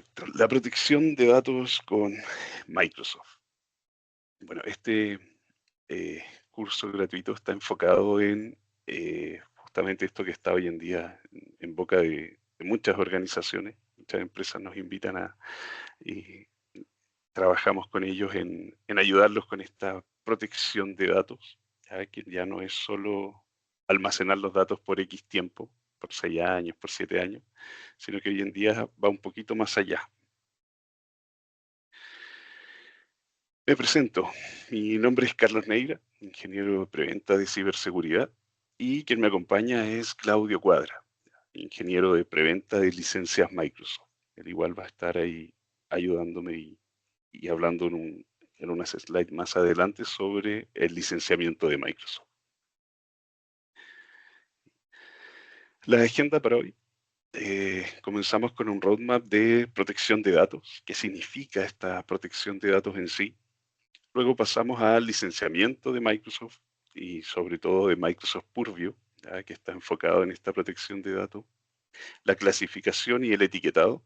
Perfecto. La protección de datos con Microsoft. Bueno, este curso gratuito está enfocado en justamente esto que está hoy en día en boca de muchas organizaciones. Muchas empresas nos invitan y trabajamos con ellos en ayudarlos con esta protección de datos, ¿ya? Que ya no es solo almacenar los datos por X tiempo, por 6 años, por 7 años, sino que hoy en día va un poquito más allá. Me presento, mi nombre es Carlos Neira, ingeniero de preventa de ciberseguridad, y quien me acompaña es Claudio Cuadra, ingeniero de preventa de licencias Microsoft. Él igual va a estar ahí ayudándome y hablando en unas slides más adelante sobre el licenciamiento de Microsoft. La agenda para hoy. Comenzamos con un roadmap de protección de datos. ¿Qué significa esta protección de datos en sí? Luego pasamos al licenciamiento de Microsoft y sobre todo de Microsoft Purview, ¿ya? Que está enfocado en esta protección de datos. La clasificación y el etiquetado.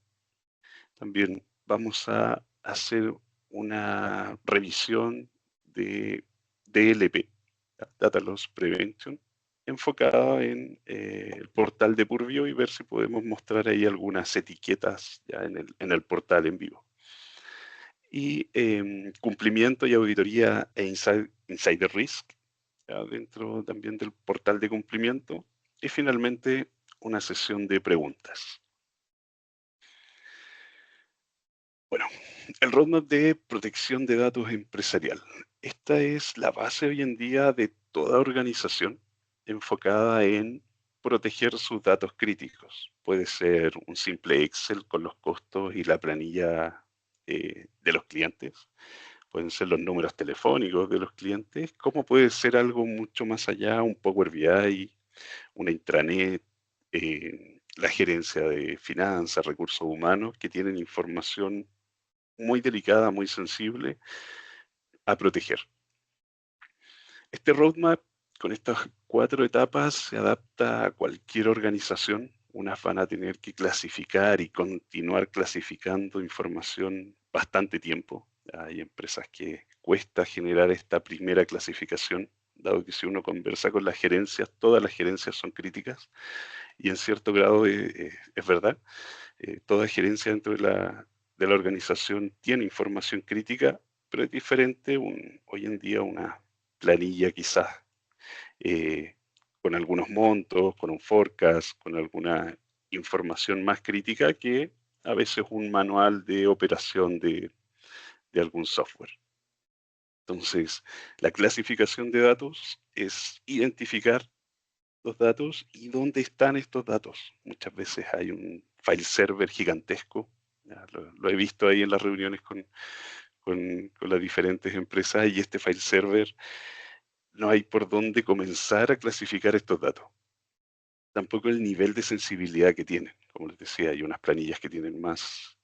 También vamos a hacer una revisión de DLP, Data Loss Prevention, enfocada en el portal de Purview y ver si podemos mostrar ahí algunas etiquetas ya en el portal en vivo. Y cumplimiento y auditoría e insider risk, ya dentro también del portal de cumplimiento. Y finalmente una sesión de preguntas. Bueno, el roadmap de protección de datos empresarial. Esta es la base hoy en día de toda organización enfocada en proteger sus datos críticos. Puede ser un simple Excel con los costos y la planilla de los clientes. Pueden ser los números telefónicos de los clientes, como puede ser algo mucho más allá, un Power BI, una intranet, la gerencia de finanzas, recursos humanos, que tienen información muy delicada, muy sensible a proteger. Este roadmap con estas 4 etapas se adapta a cualquier organización. Unas van a tener que clasificar y continuar clasificando información bastante tiempo. Hay empresas que cuesta generar esta primera clasificación, dado que si uno conversa con las gerencias, todas las gerencias son críticas y en cierto grado es verdad. Toda gerencia dentro de la organización tiene información crítica, pero es diferente hoy en día una planilla quizás con algunos montos, con un forecast, con alguna información más crítica que a veces un manual de operación de algún software. Entonces, la clasificación de datos es identificar los datos y dónde están estos datos. Muchas veces hay un file server gigantesco, ya lo he visto ahí en las reuniones con las diferentes empresas y este file server no hay por dónde comenzar a clasificar estos datos. Tampoco el nivel de sensibilidad que tienen. Como les decía, hay unas planillas que tienen más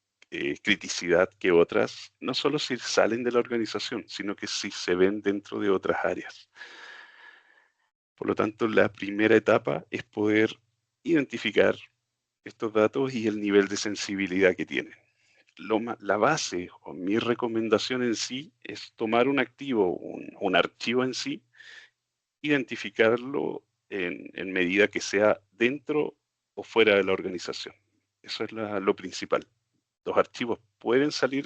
criticidad que otras, no solo si salen de la organización, sino que si se ven dentro de otras áreas. Por lo tanto, la primera etapa es poder identificar estos datos y el nivel de sensibilidad que tienen. La base o mi recomendación en sí es tomar un activo, un archivo en sí, identificarlo en medida que sea dentro o fuera de la organización. Eso es lo principal. Los archivos pueden salir,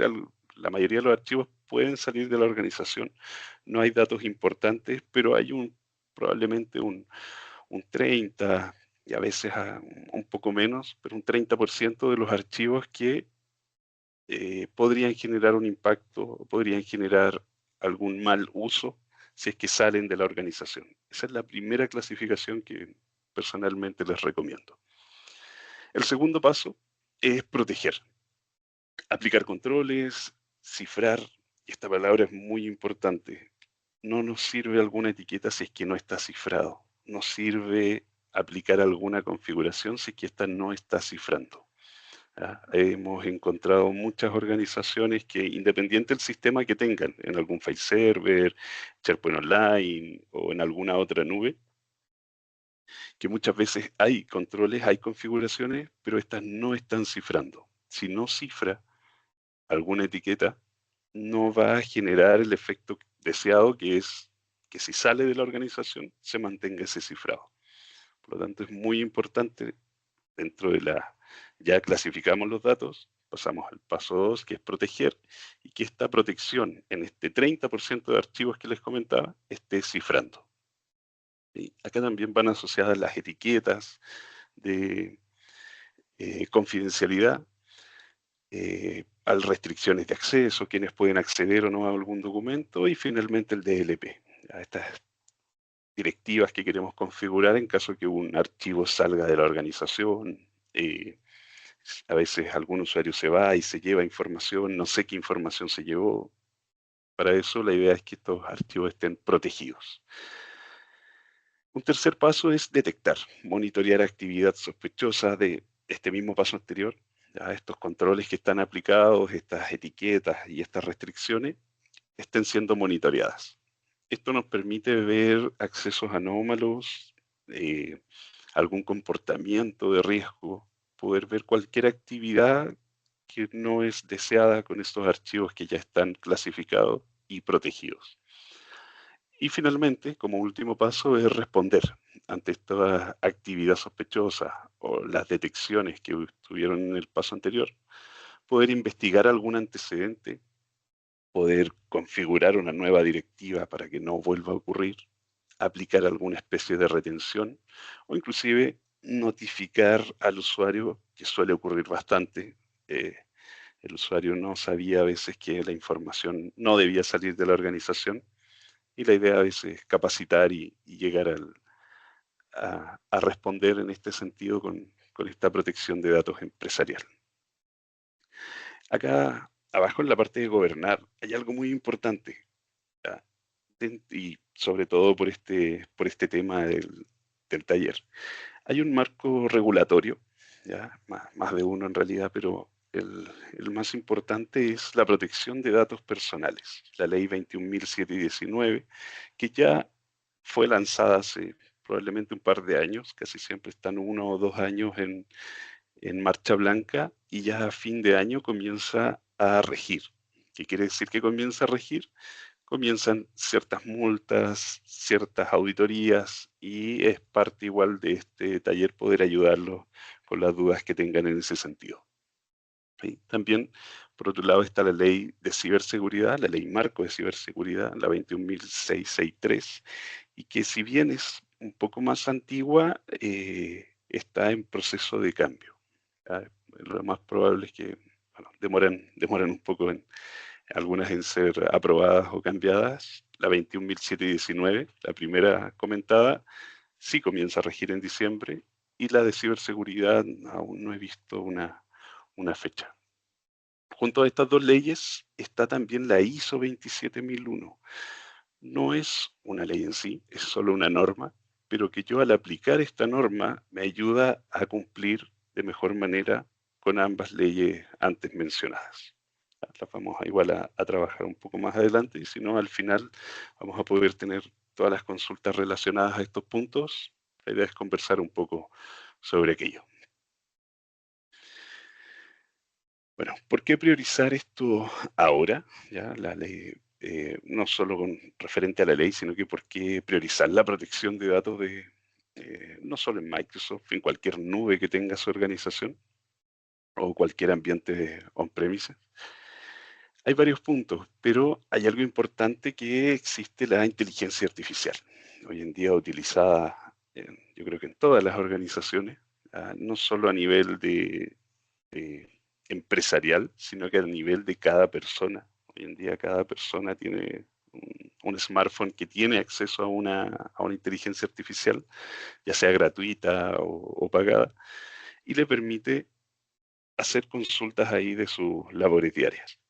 la mayoría de los archivos pueden salir de la organización. No hay datos importantes, pero hay probablemente un 30 y a veces un poco menos, pero un 30% de los archivos que podrían generar un impacto, podrían generar algún mal uso si es que salen de la organización. Esa es la primera clasificación que personalmente les recomiendo. El segundo paso es proteger, aplicar controles, cifrar, y esta palabra es muy importante. No nos sirve alguna etiqueta si es que no está cifrado. No sirve aplicar alguna configuración si es que esta no está cifrando. Hemos encontrado muchas organizaciones que, independiente del sistema que tengan, en algún file server, SharePoint Online o en alguna otra nube, que muchas veces hay controles, hay configuraciones, pero estas no están cifrando. si no cifra alguna etiqueta, no va a generar el efecto deseado, que es que si sale de la organización se mantenga ese cifrado. Por lo tanto, es muy importante dentro de la, ya clasificamos los datos, pasamos al paso 2, que es proteger, y que esta protección en este 30% de archivos que les comentaba esté cifrando. ¿Sí? Acá también van asociadas las etiquetas de confidencialidad, a restricciones de acceso, quienes pueden acceder o no a algún documento, y finalmente el DLP, a estas directivas que queremos configurar en caso que un archivo salga de la organización. A veces algún usuario se va y se lleva información, no sé qué información se llevó. Para eso la idea es que estos archivos estén protegidos. Un tercer paso es detectar, monitorear actividad sospechosa de este mismo paso anterior. Ya estos controles que están aplicados, estas etiquetas y estas restricciones estén siendo monitoreadas. Esto nos permite ver accesos anómalos, algún comportamiento de riesgo, poder ver cualquier actividad que no es deseada con estos archivos que ya están clasificados y protegidos. Y finalmente, como último paso, es responder ante esta actividad sospechosa o las detecciones que tuvieron en el paso anterior, poder investigar algún antecedente, poder configurar una nueva directiva para que no vuelva a ocurrir, aplicar alguna especie de retención o inclusive notificar al usuario, que suele ocurrir bastante. El usuario no sabía a veces que la información no debía salir de la organización, y la idea a veces es capacitar y llegar a responder en este sentido con esta protección de datos empresarial. Acá abajo en la parte de gobernar hay algo muy importante, ¿ya? Y sobre todo por este tema del taller. Hay un marco regulatorio, ¿ya? Más de uno en realidad, pero el más importante es la protección de datos personales, la ley 21.719, que ya fue lanzada hace probablemente un par de años, casi siempre están 1 o 2 años en marcha blanca, y ya a fin de año comienza a regir. ¿Qué quiere decir que comienza a regir? Comienzan ciertas multas, ciertas auditorías, y es parte igual de este taller poder ayudarlos con las dudas que tengan en ese sentido. ¿Sí? También, por otro lado, está la ley de ciberseguridad, la ley marco de ciberseguridad, la 21.663, y que si bien es un poco más antigua, está en proceso de cambio. ¿Ya? Lo más probable es que bueno, demoran un poco algunas en ser aprobadas o cambiadas. La 21.719, la primera comentada, sí comienza a regir en diciembre, y la de ciberseguridad aún no he visto una fecha. Junto a estas dos leyes está también la ISO 27001. No es una ley en sí, es solo una norma, pero que yo al aplicar esta norma me ayuda a cumplir de mejor manera con ambas leyes antes mencionadas. Las vamos igual a trabajar un poco más adelante, y si no, al final vamos a poder tener todas las consultas relacionadas a estos puntos. La idea es conversar un poco sobre aquello. Bueno, ¿por qué priorizar esto ahora? Ya la ley, no solo referente a la ley, sino que por qué priorizar la protección de datos no solo en Microsoft, en cualquier nube que tenga su organización o cualquier ambiente on-premise. Hay varios puntos, pero hay algo importante, que existe la inteligencia artificial, hoy en día utilizada yo creo que en todas las organizaciones, no solo a nivel de empresarial, sino que a nivel de cada persona. Hoy en día cada persona tiene un smartphone que tiene acceso a una inteligencia artificial, ya sea gratuita o pagada, y le permite hacer consultas ahí de sus labores diarias.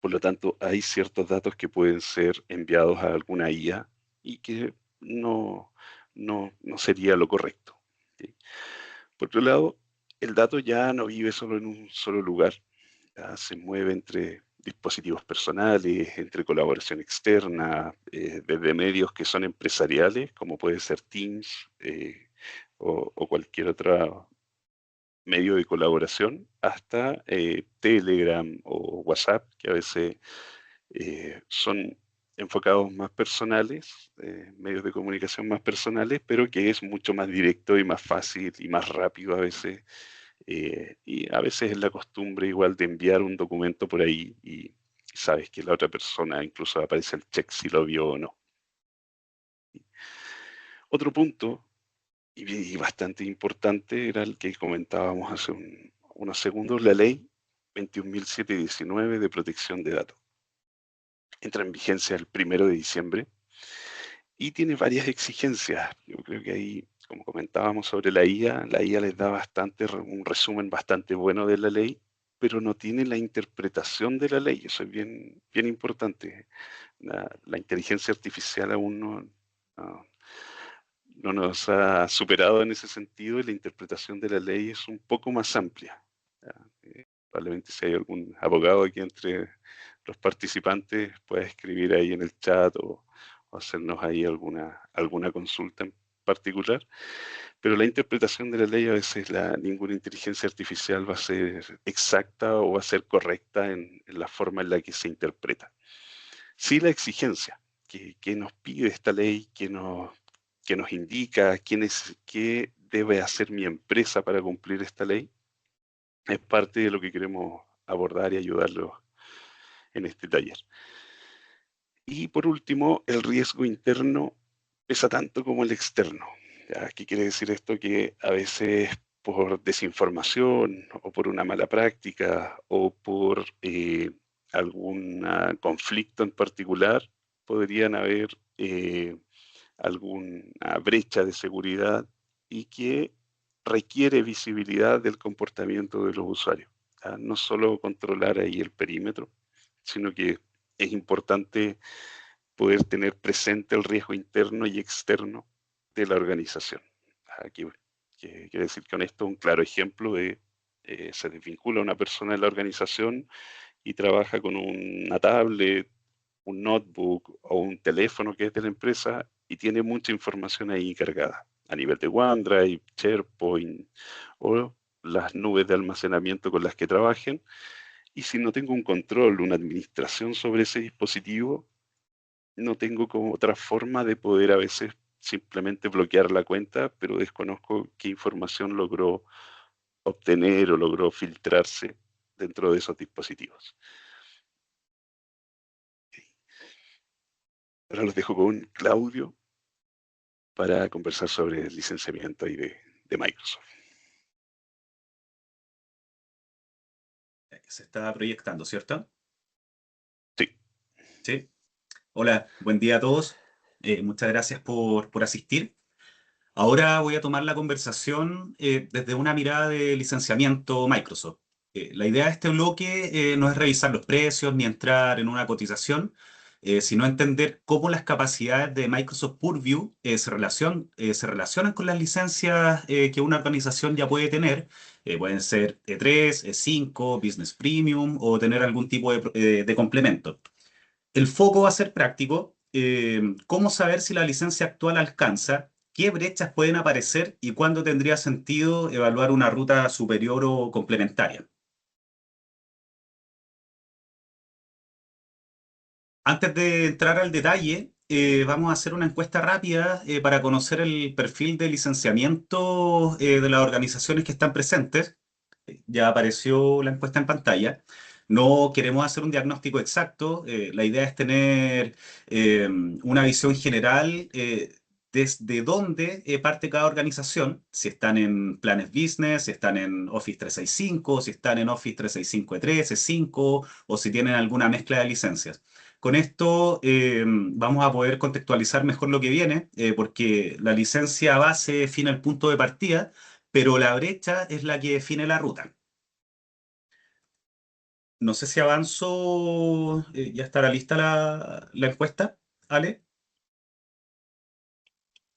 Por lo tanto, hay ciertos datos que pueden ser enviados a alguna IA y que no sería lo correcto, ¿sí? Por otro lado, el dato ya no vive solo en un solo lugar, ya se mueve entre dispositivos personales, entre colaboración externa, desde medios que son empresariales, como puede ser Teams, o cualquier otra medio de colaboración, hasta Telegram o WhatsApp, que a veces son enfocados más personales, medios de comunicación más personales, pero que es mucho más directo y más fácil y más rápido a veces. Y a veces es la costumbre igual de enviar un documento por ahí y sabes que la otra persona incluso aparece el check si lo vio o no. Otro punto, y bastante importante, era el que comentábamos hace unos segundos, la ley 21.719 de protección de datos. Entra en vigencia el 1 de diciembre y tiene varias exigencias. Yo creo que ahí, como comentábamos sobre la IA les da un resumen bastante bueno de la ley, pero no tiene la interpretación de la ley. Eso es bien, bien importante. La inteligencia artificial aún no, no nos ha superado en ese sentido y la interpretación de la ley es un poco más amplia. Probablemente si hay algún abogado aquí entre los participantes pueda escribir ahí en el chat o hacernos ahí alguna consulta en particular. Pero la interpretación de la ley a veces ninguna inteligencia artificial va a ser exacta o va a ser correcta en la forma en la que se interpreta. Sí, la exigencia que nos pide esta ley, que nos indica qué debe hacer mi empresa para cumplir esta ley, es parte de lo que queremos abordar y ayudarlos en este taller. Y por último, el riesgo interno pesa tanto como el externo. ¿Ya? ¿Qué quiere decir esto? Que a veces por desinformación o por una mala práctica o por algún conflicto en particular, podrían haber alguna brecha de seguridad y que requiere visibilidad del comportamiento de los usuarios. ¿Ya? No solo controlar ahí el perímetro, sino que es importante poder tener presente el riesgo interno y externo de la organización. Aquí, que quiere decir que con esto un claro ejemplo de se desvincula una persona de la organización y trabaja con una tablet, un notebook o un teléfono que es de la empresa y tiene mucha información ahí cargada a nivel de OneDrive, SharePoint o las nubes de almacenamiento con las que trabajen. Y si no tengo un control, una administración sobre ese dispositivo, no tengo como otra forma de poder a veces simplemente bloquear la cuenta, pero desconozco qué información logró obtener o logró filtrarse dentro de esos dispositivos. Ahora los dejo con Claudio para conversar sobre el licenciamiento ahí de Microsoft. Se está proyectando, ¿cierto? Sí. Sí. Hola, buen día a todos. Muchas gracias por asistir. Ahora voy a tomar la conversación desde una mirada de licenciamiento Microsoft. La idea de este bloque no es revisar los precios ni entrar en una cotización, sino entender cómo las capacidades de Microsoft Purview se relacionan con las licencias que una organización ya puede tener. Pueden ser E3, E5, Business Premium o tener algún tipo de complemento. El foco va a ser práctico. ¿Cómo saber si la licencia actual alcanza? ¿Qué brechas pueden aparecer y cuándo tendría sentido evaluar una ruta superior o complementaria? Antes de entrar al detalle, vamos a hacer una encuesta rápida para conocer el perfil de licenciamiento de las organizaciones que están presentes. Ya apareció la encuesta en pantalla. No queremos hacer un diagnóstico exacto. La idea es tener una visión general desde dónde parte cada organización, si están en planes business, si están en Office 365, si están en Office 365 E3, E5 o si tienen alguna mezcla de licencias. Con esto vamos a poder contextualizar mejor lo que viene, porque la licencia base define el punto de partida, pero la brecha es la que define la ruta. No sé si avanzo, ya estará lista la encuesta, ¿Ale?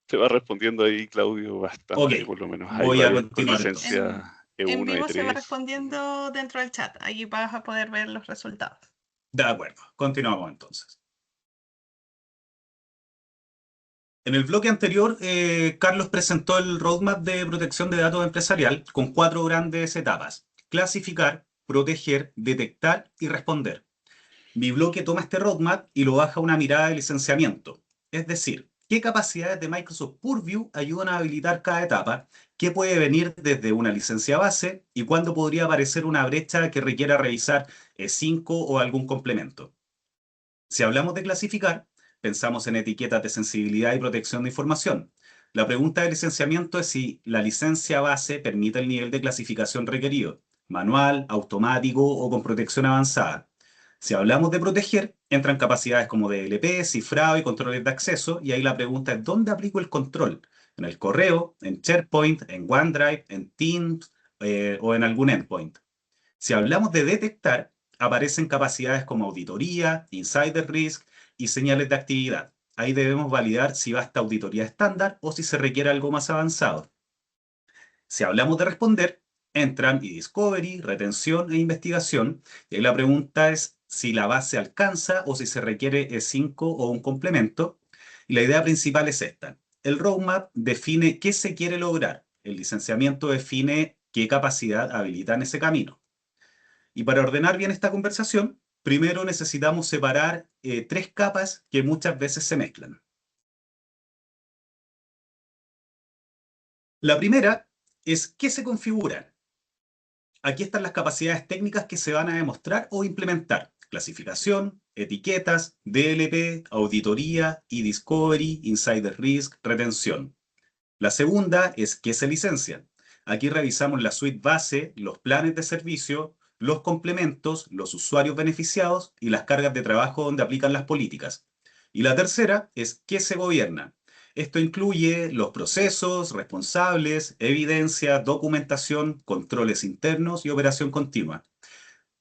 Se va respondiendo ahí, Claudio, Ok, bastante, por lo menos hay voy a varios con continuar entonces. licencia En E1, vivo se va E3. respondiendo dentro del chat. Ahí vas a poder ver los resultados. De acuerdo, continuamos entonces. En el bloque anterior, Carlos presentó el roadmap de protección de datos empresarial con 4 grandes etapas: clasificar, proteger, detectar y responder. Mi bloque toma este roadmap y lo baja a una mirada de licenciamiento. Es decir, qué capacidades de Microsoft Purview ayudan a habilitar cada etapa, qué puede venir desde una licencia base y cuándo podría aparecer una brecha que requiera revisar E5 o algún complemento. Si hablamos de clasificar, pensamos en etiquetas de sensibilidad y protección de información. La pregunta de licenciamiento es si la licencia base permite el nivel de clasificación requerido: manual, automático o con protección avanzada. Si hablamos de proteger, entran capacidades como DLP, cifrado y controles de acceso, y ahí la pregunta es: ¿dónde aplico el control? ¿En el correo, en SharePoint, en OneDrive, en Teams o en algún endpoint? Si hablamos de detectar, aparecen capacidades como auditoría, insider risk y señales de actividad. Ahí debemos validar si basta auditoría estándar o si se requiere algo más avanzado. Si hablamos de responder, entran e-discovery, retención e investigación. Y ahí la pregunta es si la base alcanza o si se requiere E5 o un complemento. Y la idea principal es esta: el roadmap define qué se quiere lograr. El licenciamiento define qué capacidad habilita en ese camino. Y para ordenar bien esta conversación, primero necesitamos separar 3 capas que muchas veces se mezclan. La primera es qué se configura. Aquí están las capacidades técnicas que se van a demostrar o implementar: clasificación, etiquetas, DLP, auditoría, e-discovery, insider risk, retención. La segunda es qué se licencia. Aquí revisamos la suite base, los planes de servicio, los complementos, los usuarios beneficiados y las cargas de trabajo donde aplican las políticas. Y la tercera es qué se gobierna. Esto incluye los procesos, responsables, evidencia, documentación, controles internos y operación continua.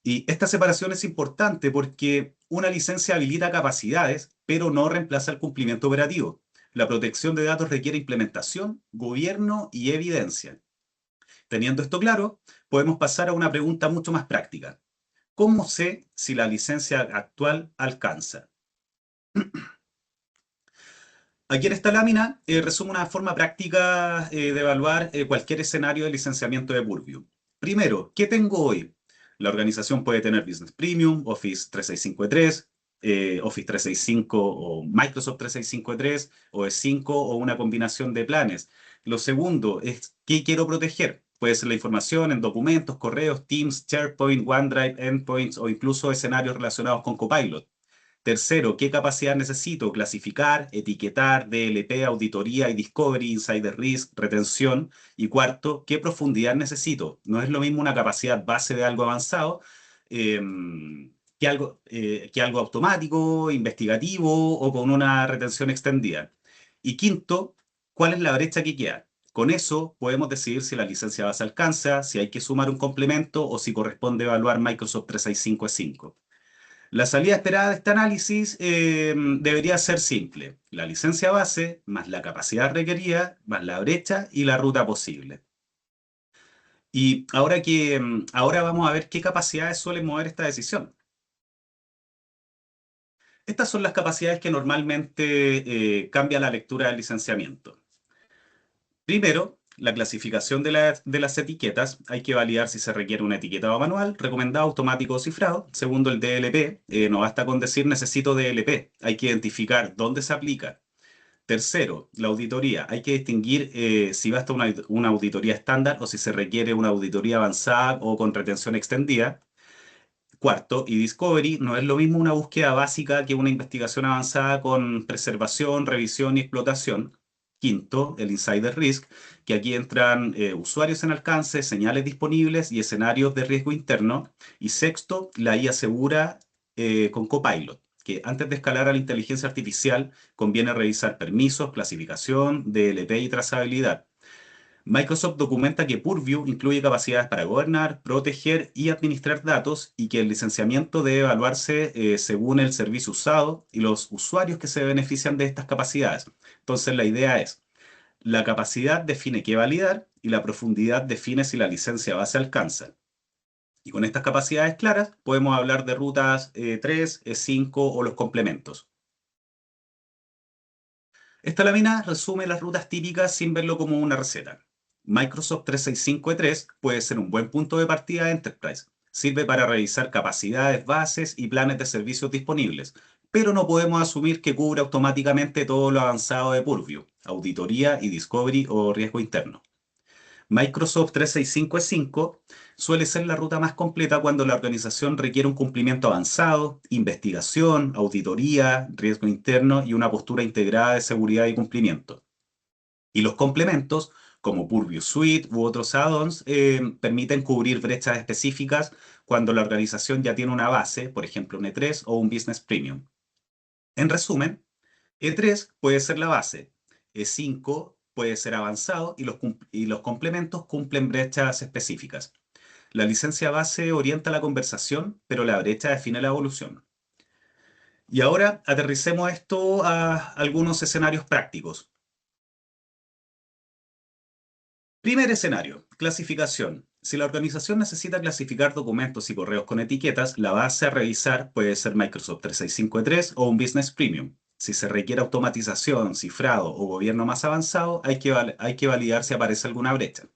Y esta separación es importante porque una licencia habilita capacidades, pero no reemplaza el cumplimiento operativo. La protección de datos requiere implementación, gobierno y evidencia. Teniendo esto claro, podemos pasar a una pregunta mucho más práctica: ¿cómo sé si la licencia actual alcanza? Aquí en esta lámina resumo una forma práctica de evaluar cualquier escenario de licenciamiento de Purview. Primero, ¿qué tengo hoy? La organización puede tener Business Premium, Office 365 Office 365 o Microsoft 365 o E5 o una combinación de planes. Lo segundo es ¿qué quiero proteger? Puede ser la información en documentos, correos, Teams, SharePoint, OneDrive, endpoints o incluso escenarios relacionados con Copilot. Tercero, ¿qué capacidad necesito? Clasificar, etiquetar, DLP, auditoría y discovery, insider risk, retención. Y cuarto, ¿qué profundidad necesito? No es lo mismo una capacidad base de algo avanzado eh, que algo automático, investigativo o con una retención extendida. Y quinto, ¿cuál es la brecha que queda? Con eso podemos decidir si la licencia base alcanza, si hay que sumar un complemento o si corresponde evaluar Microsoft 365 E5. La salida esperada de este análisis debería ser simple: la licencia base, más la capacidad requerida, más la brecha y la ruta posible. Y ahora vamos a ver qué capacidades suelen mover esta decisión. Estas son las capacidades que normalmente cambian la lectura del licenciamiento. Primero, la clasificación de las etiquetas. Hay que validar si se requiere una etiqueta manual, recomendado, automático o cifrado. Segundo, el DLP. No basta con decir necesito DLP. Hay que identificar dónde se aplica. Tercero, la auditoría. Hay que distinguir si basta una auditoría estándar o si se requiere una auditoría avanzada o con retención extendida. Cuarto, y discovery. No es lo mismo una búsqueda básica que una investigación avanzada con preservación, revisión y explotación. Quinto, el insider risk, que aquí entran usuarios en alcance, señales disponibles y escenarios de riesgo interno. Y sexto, la IA segura con Copilot, que antes de escalar a la inteligencia artificial conviene revisar permisos, clasificación, DLP y trazabilidad. Microsoft documenta que Purview incluye capacidades para gobernar, proteger y administrar datos, y que el licenciamiento debe evaluarse según el servicio usado y los usuarios que se benefician de estas capacidades. Entonces, la idea es: la capacidad define qué validar y la profundidad define si la licencia base alcanza. Y con estas capacidades claras podemos hablar de rutas 3, E5 o los complementos. Esta lámina resume las rutas típicas sin verlo como una receta. Microsoft 365 E3 puede ser un buen punto de partida de Enterprise. Sirve para revisar capacidades, bases y planes de servicios disponibles, pero no podemos asumir que cubre automáticamente todo lo avanzado de Purview, auditoría y discovery o riesgo interno. Microsoft 365 E5 suele ser la ruta más completa cuando la organización requiere un cumplimiento avanzado, investigación, auditoría, riesgo interno y una postura integrada de seguridad y cumplimiento. Y los complementos, como Purview Suite u otros add-ons, permiten cubrir brechas específicas cuando la organización ya tiene una base, por ejemplo un E3 o un Business Premium. En resumen, E3 puede ser la base, E5 puede ser avanzado y los complementos cumplen brechas específicas. La licencia base orienta la conversación, pero la brecha define la evolución. Y ahora aterricemos esto a algunos escenarios prácticos. Primer escenario, clasificación. Si la organización necesita clasificar documentos y correos con etiquetas, la base a revisar puede ser Microsoft 365 E3 o un Business Premium. Si se requiere automatización, cifrado o gobierno más avanzado, hay que validar si aparece alguna brecha.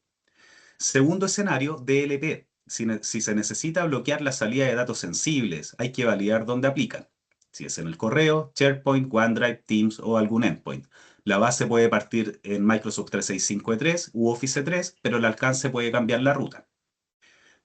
Segundo escenario, DLP. Si se necesita bloquear la salida de datos sensibles, hay que validar dónde aplican. Si es en el correo, SharePoint, OneDrive, Teams o algún endpoint. La base puede partir en Microsoft 365 E3 u Office E3, pero el alcance puede cambiar la ruta.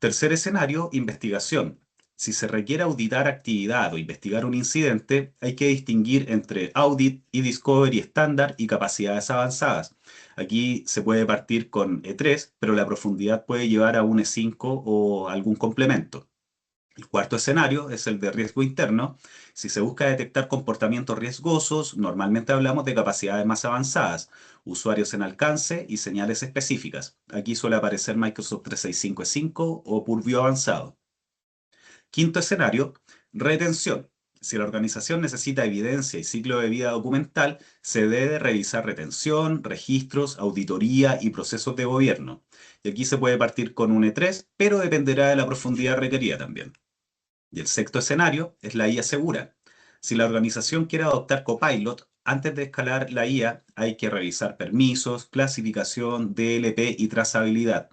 Tercer escenario, investigación. Si se requiere auditar actividad o investigar un incidente, hay que distinguir entre audit y discovery estándar y capacidades avanzadas. Aquí se puede partir con E3, pero la profundidad puede llevar a un E5 o algún complemento. El cuarto escenario es el de riesgo interno. Si se busca detectar comportamientos riesgosos, normalmente hablamos de capacidades más avanzadas, usuarios en alcance y señales específicas. Aquí suele aparecer Microsoft 365 E5 o Purview avanzado. Quinto escenario, retención. Si la organización necesita evidencia y ciclo de vida documental, se debe revisar retención, registros, auditoría y procesos de gobierno. Y aquí se puede partir con un E3, pero dependerá de la profundidad requerida también. Y el sexto escenario es la IA segura. Si la organización quiere adoptar Copilot, antes de escalar la IA hay que revisar permisos, clasificación, DLP y trazabilidad.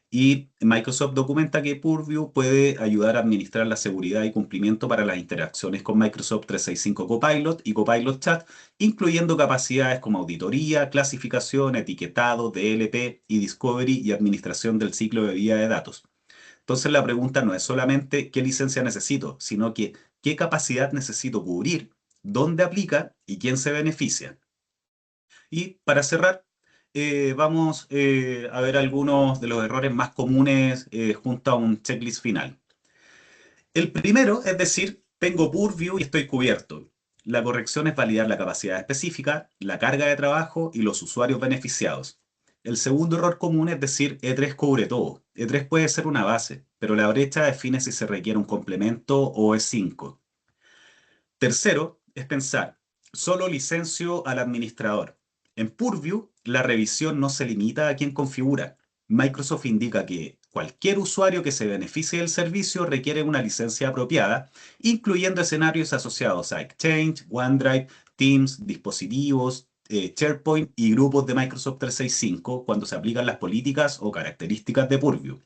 Y Microsoft documenta que Purview puede ayudar a administrar la seguridad y cumplimiento para las interacciones con Microsoft 365 Copilot y Copilot Chat, incluyendo capacidades como auditoría, clasificación, etiquetado, DLP y discovery y administración del ciclo de vida de datos. Entonces la pregunta no es solamente qué licencia necesito, sino que qué capacidad necesito cubrir, dónde aplica y quién se beneficia. Y para cerrar, vamos a ver algunos de los errores más comunes junto a un checklist final. El primero es decir, tengo Purview y estoy cubierto. La corrección es validar la capacidad específica, la carga de trabajo y los usuarios beneficiados. El segundo error común es decir, E3 cubre todo. E3 puede ser una base, pero la brecha define si se requiere un complemento o E5. Tercero es pensar, solo licencio al administrador. En Purview, la revisión no se limita a quien configura. Microsoft indica que cualquier usuario que se beneficie del servicio requiere una licencia apropiada, incluyendo escenarios asociados a Exchange, OneDrive, Teams, dispositivos, SharePoint y grupos de Microsoft 365 cuando se aplican las políticas o características de Purview.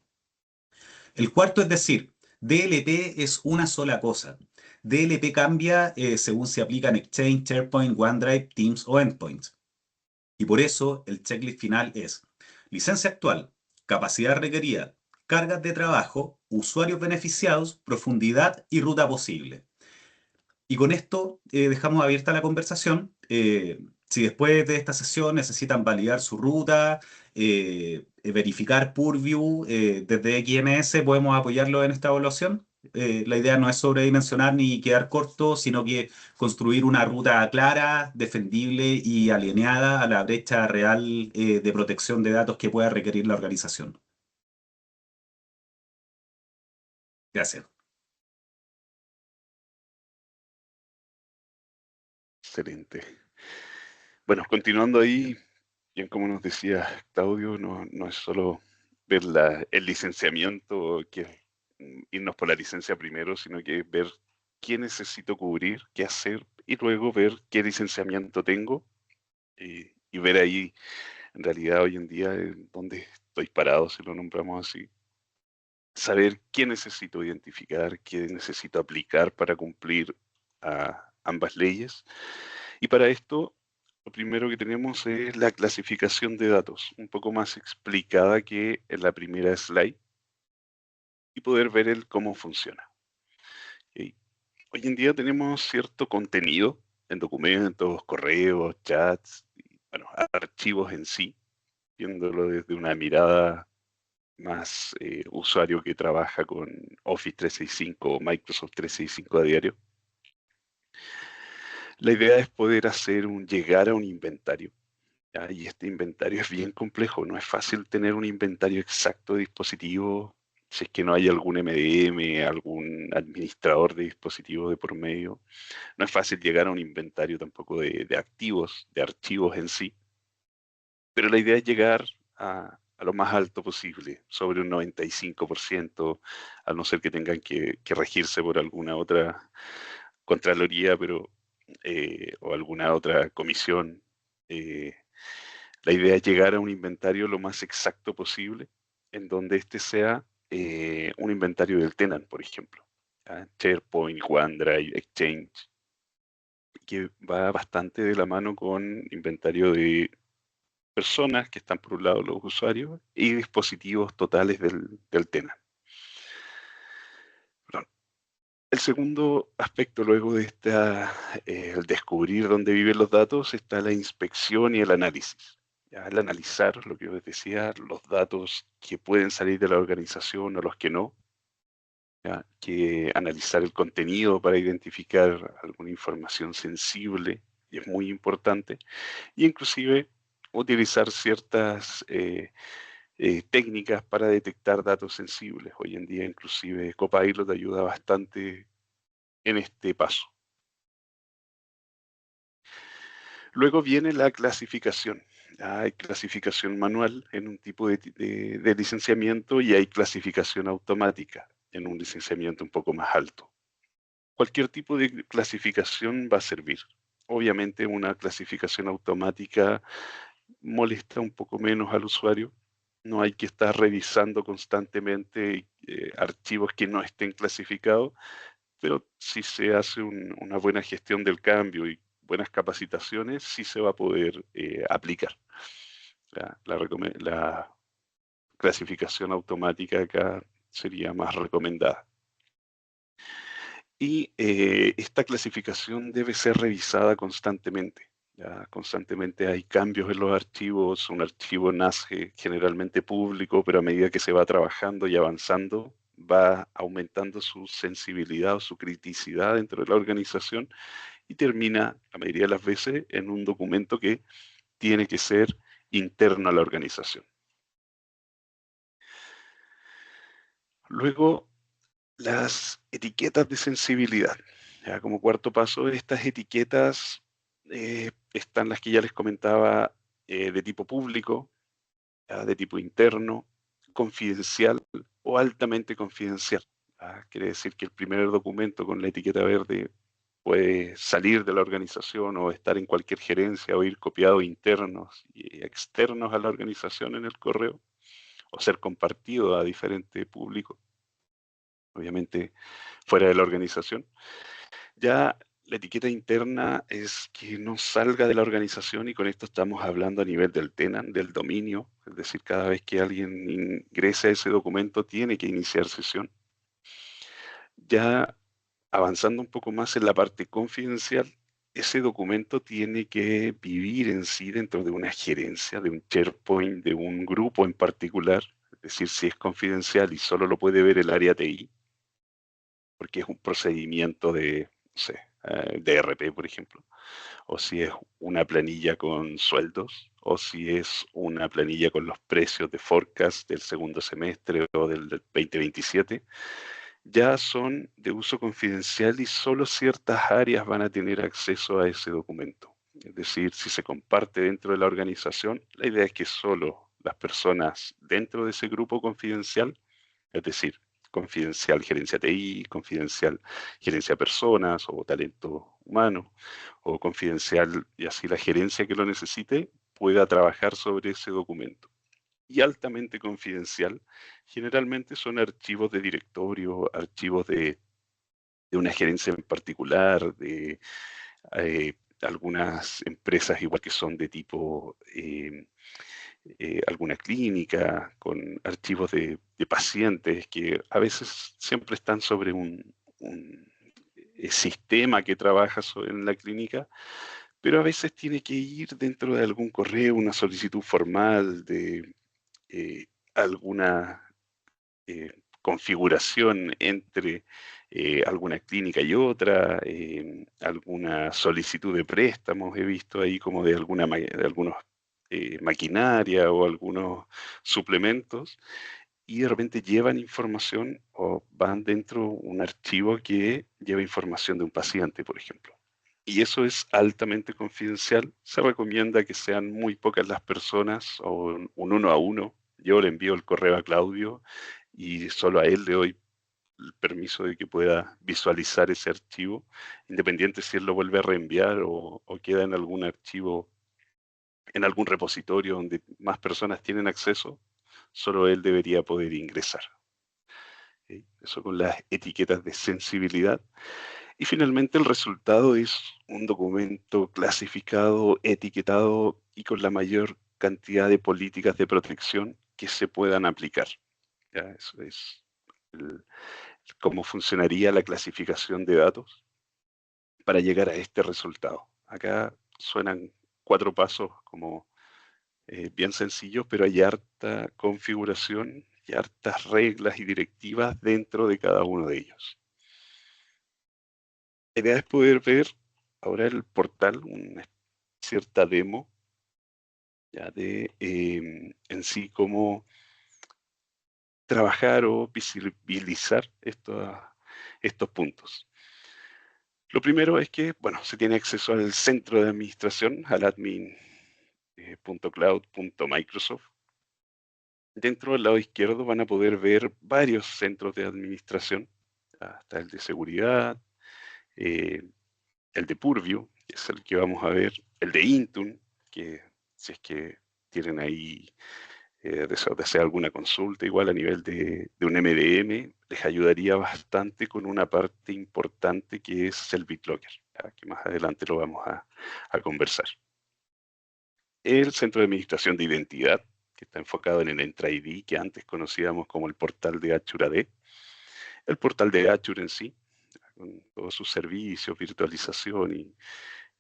El cuarto es decir, DLP es una sola cosa. DLP cambia según se aplican Exchange, SharePoint, OneDrive, Teams o Endpoints. Y por eso el checklist final es licencia actual, capacidad requerida, cargas de trabajo, usuarios beneficiados, profundidad y ruta posible. Y con esto dejamos abierta la conversación. Si después de esta sesión necesitan validar su ruta, verificar Purview desde XMS, podemos apoyarlo en esta evaluación. La idea no es sobredimensionar ni quedar corto, sino que construir una ruta clara, defendible y alineada a la brecha real de protección de datos que pueda requerir la organización. Gracias. Excelente. Bueno, continuando ahí, bien como nos decía Claudio, no es solo ver el licenciamiento, que es irnos por la licencia primero, sino que es ver qué necesito cubrir, qué hacer, y luego ver qué licenciamiento tengo y ver ahí, en realidad, hoy en día, dónde estoy parado, si lo nombramos así. Saber qué necesito identificar, qué necesito aplicar para cumplir a ambas leyes. Y para esto, lo primero que tenemos es la clasificación de datos, un poco más explicada que en la primera slide, y poder ver el cómo funciona. ¿Ok? Hoy en día tenemos cierto contenido en documentos, correos, chats, y, bueno, archivos en sí, viéndolo desde una mirada más usuario que trabaja con Office 365 o Microsoft 365 a diario. La idea es poder llegar a un inventario. ¿Ya? Y este inventario es bien complejo, no es fácil tener un inventario exacto de dispositivos si es que no hay algún MDM, algún administrador de dispositivos de por medio. No es fácil llegar a un inventario tampoco de activos, de archivos en sí, pero la idea es llegar a lo más alto posible, sobre un 95%, a no ser que tengan que regirse por alguna otra contraloría, pero, o alguna otra comisión. eh, la idea es llegar a un inventario lo más exacto posible, en donde este sea un inventario del tenant, por ejemplo. ¿Ya? SharePoint, OneDrive, Exchange, que va bastante de la mano con inventario de personas, que están por un lado los usuarios, y dispositivos totales del tenant. Perdón. El segundo aspecto luego de el descubrir dónde viven los datos, está la inspección y el análisis. ¿Ya? El analizar, lo que os decía, los datos que pueden salir de la organización o los que no. ¿Ya? Que analizar el contenido para identificar alguna información sensible, y es muy importante, y inclusive utilizar ciertas técnicas para detectar datos sensibles. Hoy en día inclusive Copilot ayuda bastante en este paso. Luego viene la clasificación. Hay clasificación manual en un tipo de licenciamiento y hay clasificación automática en un licenciamiento un poco más alto. Cualquier tipo de clasificación va a servir. Obviamente una clasificación automática molesta un poco menos al usuario. No hay que estar revisando constantemente archivos que no estén clasificados, pero si se hace una buena gestión del cambio y buenas capacitaciones, sí se va a poder aplicar. La clasificación automática acá sería más recomendada. Y esta clasificación debe ser revisada constantemente. ¿Ya? Constantemente hay cambios en los archivos. Un archivo nace generalmente público, pero a medida que se va trabajando y avanzando, va aumentando su sensibilidad o su criticidad dentro de la organización y termina, la mayoría de las veces, en un documento que tiene que ser interno a la organización. Luego, las etiquetas de sensibilidad. Ya, como cuarto paso, estas etiquetas están las que ya les comentaba, de tipo público, ya, de tipo interno, confidencial o altamente confidencial. ¿Ya? Quiere decir que el primer documento con la etiqueta verde puede salir de la organización o estar en cualquier gerencia o ir copiado internos y externos a la organización en el correo o ser compartido a diferente público, obviamente fuera de la organización. Ya la etiqueta interna es que no salga de la organización, y con esto estamos hablando a nivel del tenant, del dominio, es decir, cada vez que alguien ingresa a ese documento tiene que iniciar sesión. Ya avanzando un poco más en la parte confidencial, ese documento tiene que vivir en sí dentro de una gerencia, de un SharePoint, de un grupo en particular. Es decir, si es confidencial y solo lo puede ver el área TI, porque es un procedimiento de, no sé, de ERP, por ejemplo, o si es una planilla con sueldos, o si es una planilla con los precios de forecast del segundo semestre o del 2027, ya son de uso confidencial y solo ciertas áreas van a tener acceso a ese documento. Es decir, si se comparte dentro de la organización, la idea es que solo las personas dentro de ese grupo confidencial, es decir, confidencial gerencia TI, confidencial gerencia personas o talento humano o confidencial, y así la gerencia que lo necesite pueda trabajar sobre ese documento. Y altamente confidencial, generalmente son archivos de directorio, archivos de una gerencia en particular, de algunas empresas igual que son de tipo alguna clínica, con archivos de pacientes que a veces siempre están sobre un sistema que trabaja en la clínica, pero a veces tiene que ir dentro de algún correo, una solicitud formal de alguna configuración entre alguna clínica y otra, alguna solicitud de préstamos, he visto ahí como de algunos maquinaria o algunos suplementos, y de repente llevan información o van dentro de un archivo que lleva información de un paciente, por ejemplo. Y eso es altamente confidencial. Se recomienda que sean muy pocas las personas o un uno a uno. Yo le envío el correo a Claudio y solo a él le doy el permiso de que pueda visualizar ese archivo, independiente si él lo vuelve a reenviar o queda en algún archivo, en algún repositorio donde más personas tienen acceso, solo él debería poder ingresar. ¿Sí? Eso con las etiquetas de sensibilidad. Y finalmente el resultado es un documento clasificado, etiquetado y con la mayor cantidad de políticas de protección que se puedan aplicar. ¿Ya? Eso es cómo funcionaría la clasificación de datos para llegar a este resultado. Acá suenan 4 pasos como bien sencillos, pero hay harta configuración y hartas reglas y directivas dentro de cada uno de ellos. La idea es poder ver ahora el portal, una cierta demo ya de en sí cómo trabajar o visibilizar estos puntos. Lo primero es que, bueno, se tiene acceso al centro de administración, al admin.cloud.microsoft. Dentro del lado izquierdo van a poder ver varios centros de administración, hasta el de seguridad, eh, el de Purview, que es el que vamos a ver, el de Intune, que si es que tienen ahí hacer alguna consulta igual a nivel de un MDM, les ayudaría bastante con una parte importante que es el BitLocker, que más adelante lo vamos a conversar. El Centro de Administración de Identidad, que está enfocado en el Entra ID, que antes conocíamos como el portal de Azure AD. El portal de Azure en sí, con todos sus servicios, virtualización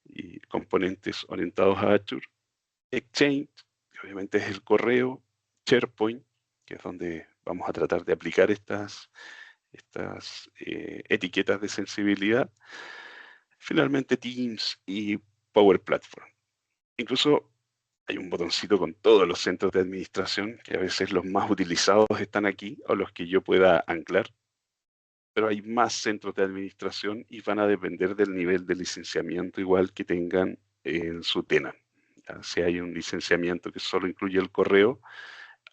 y componentes orientados a Azure. Exchange, que obviamente es el correo. SharePoint, que es donde vamos a tratar de aplicar estas etiquetas de sensibilidad. Finalmente Teams y Power Platform. Incluso hay un botoncito con todos los centros de administración, que a veces los más utilizados están aquí, o los que yo pueda anclar, pero hay más centros de administración y van a depender del nivel de licenciamiento igual que tengan en su tenant. Si hay un licenciamiento que solo incluye el correo,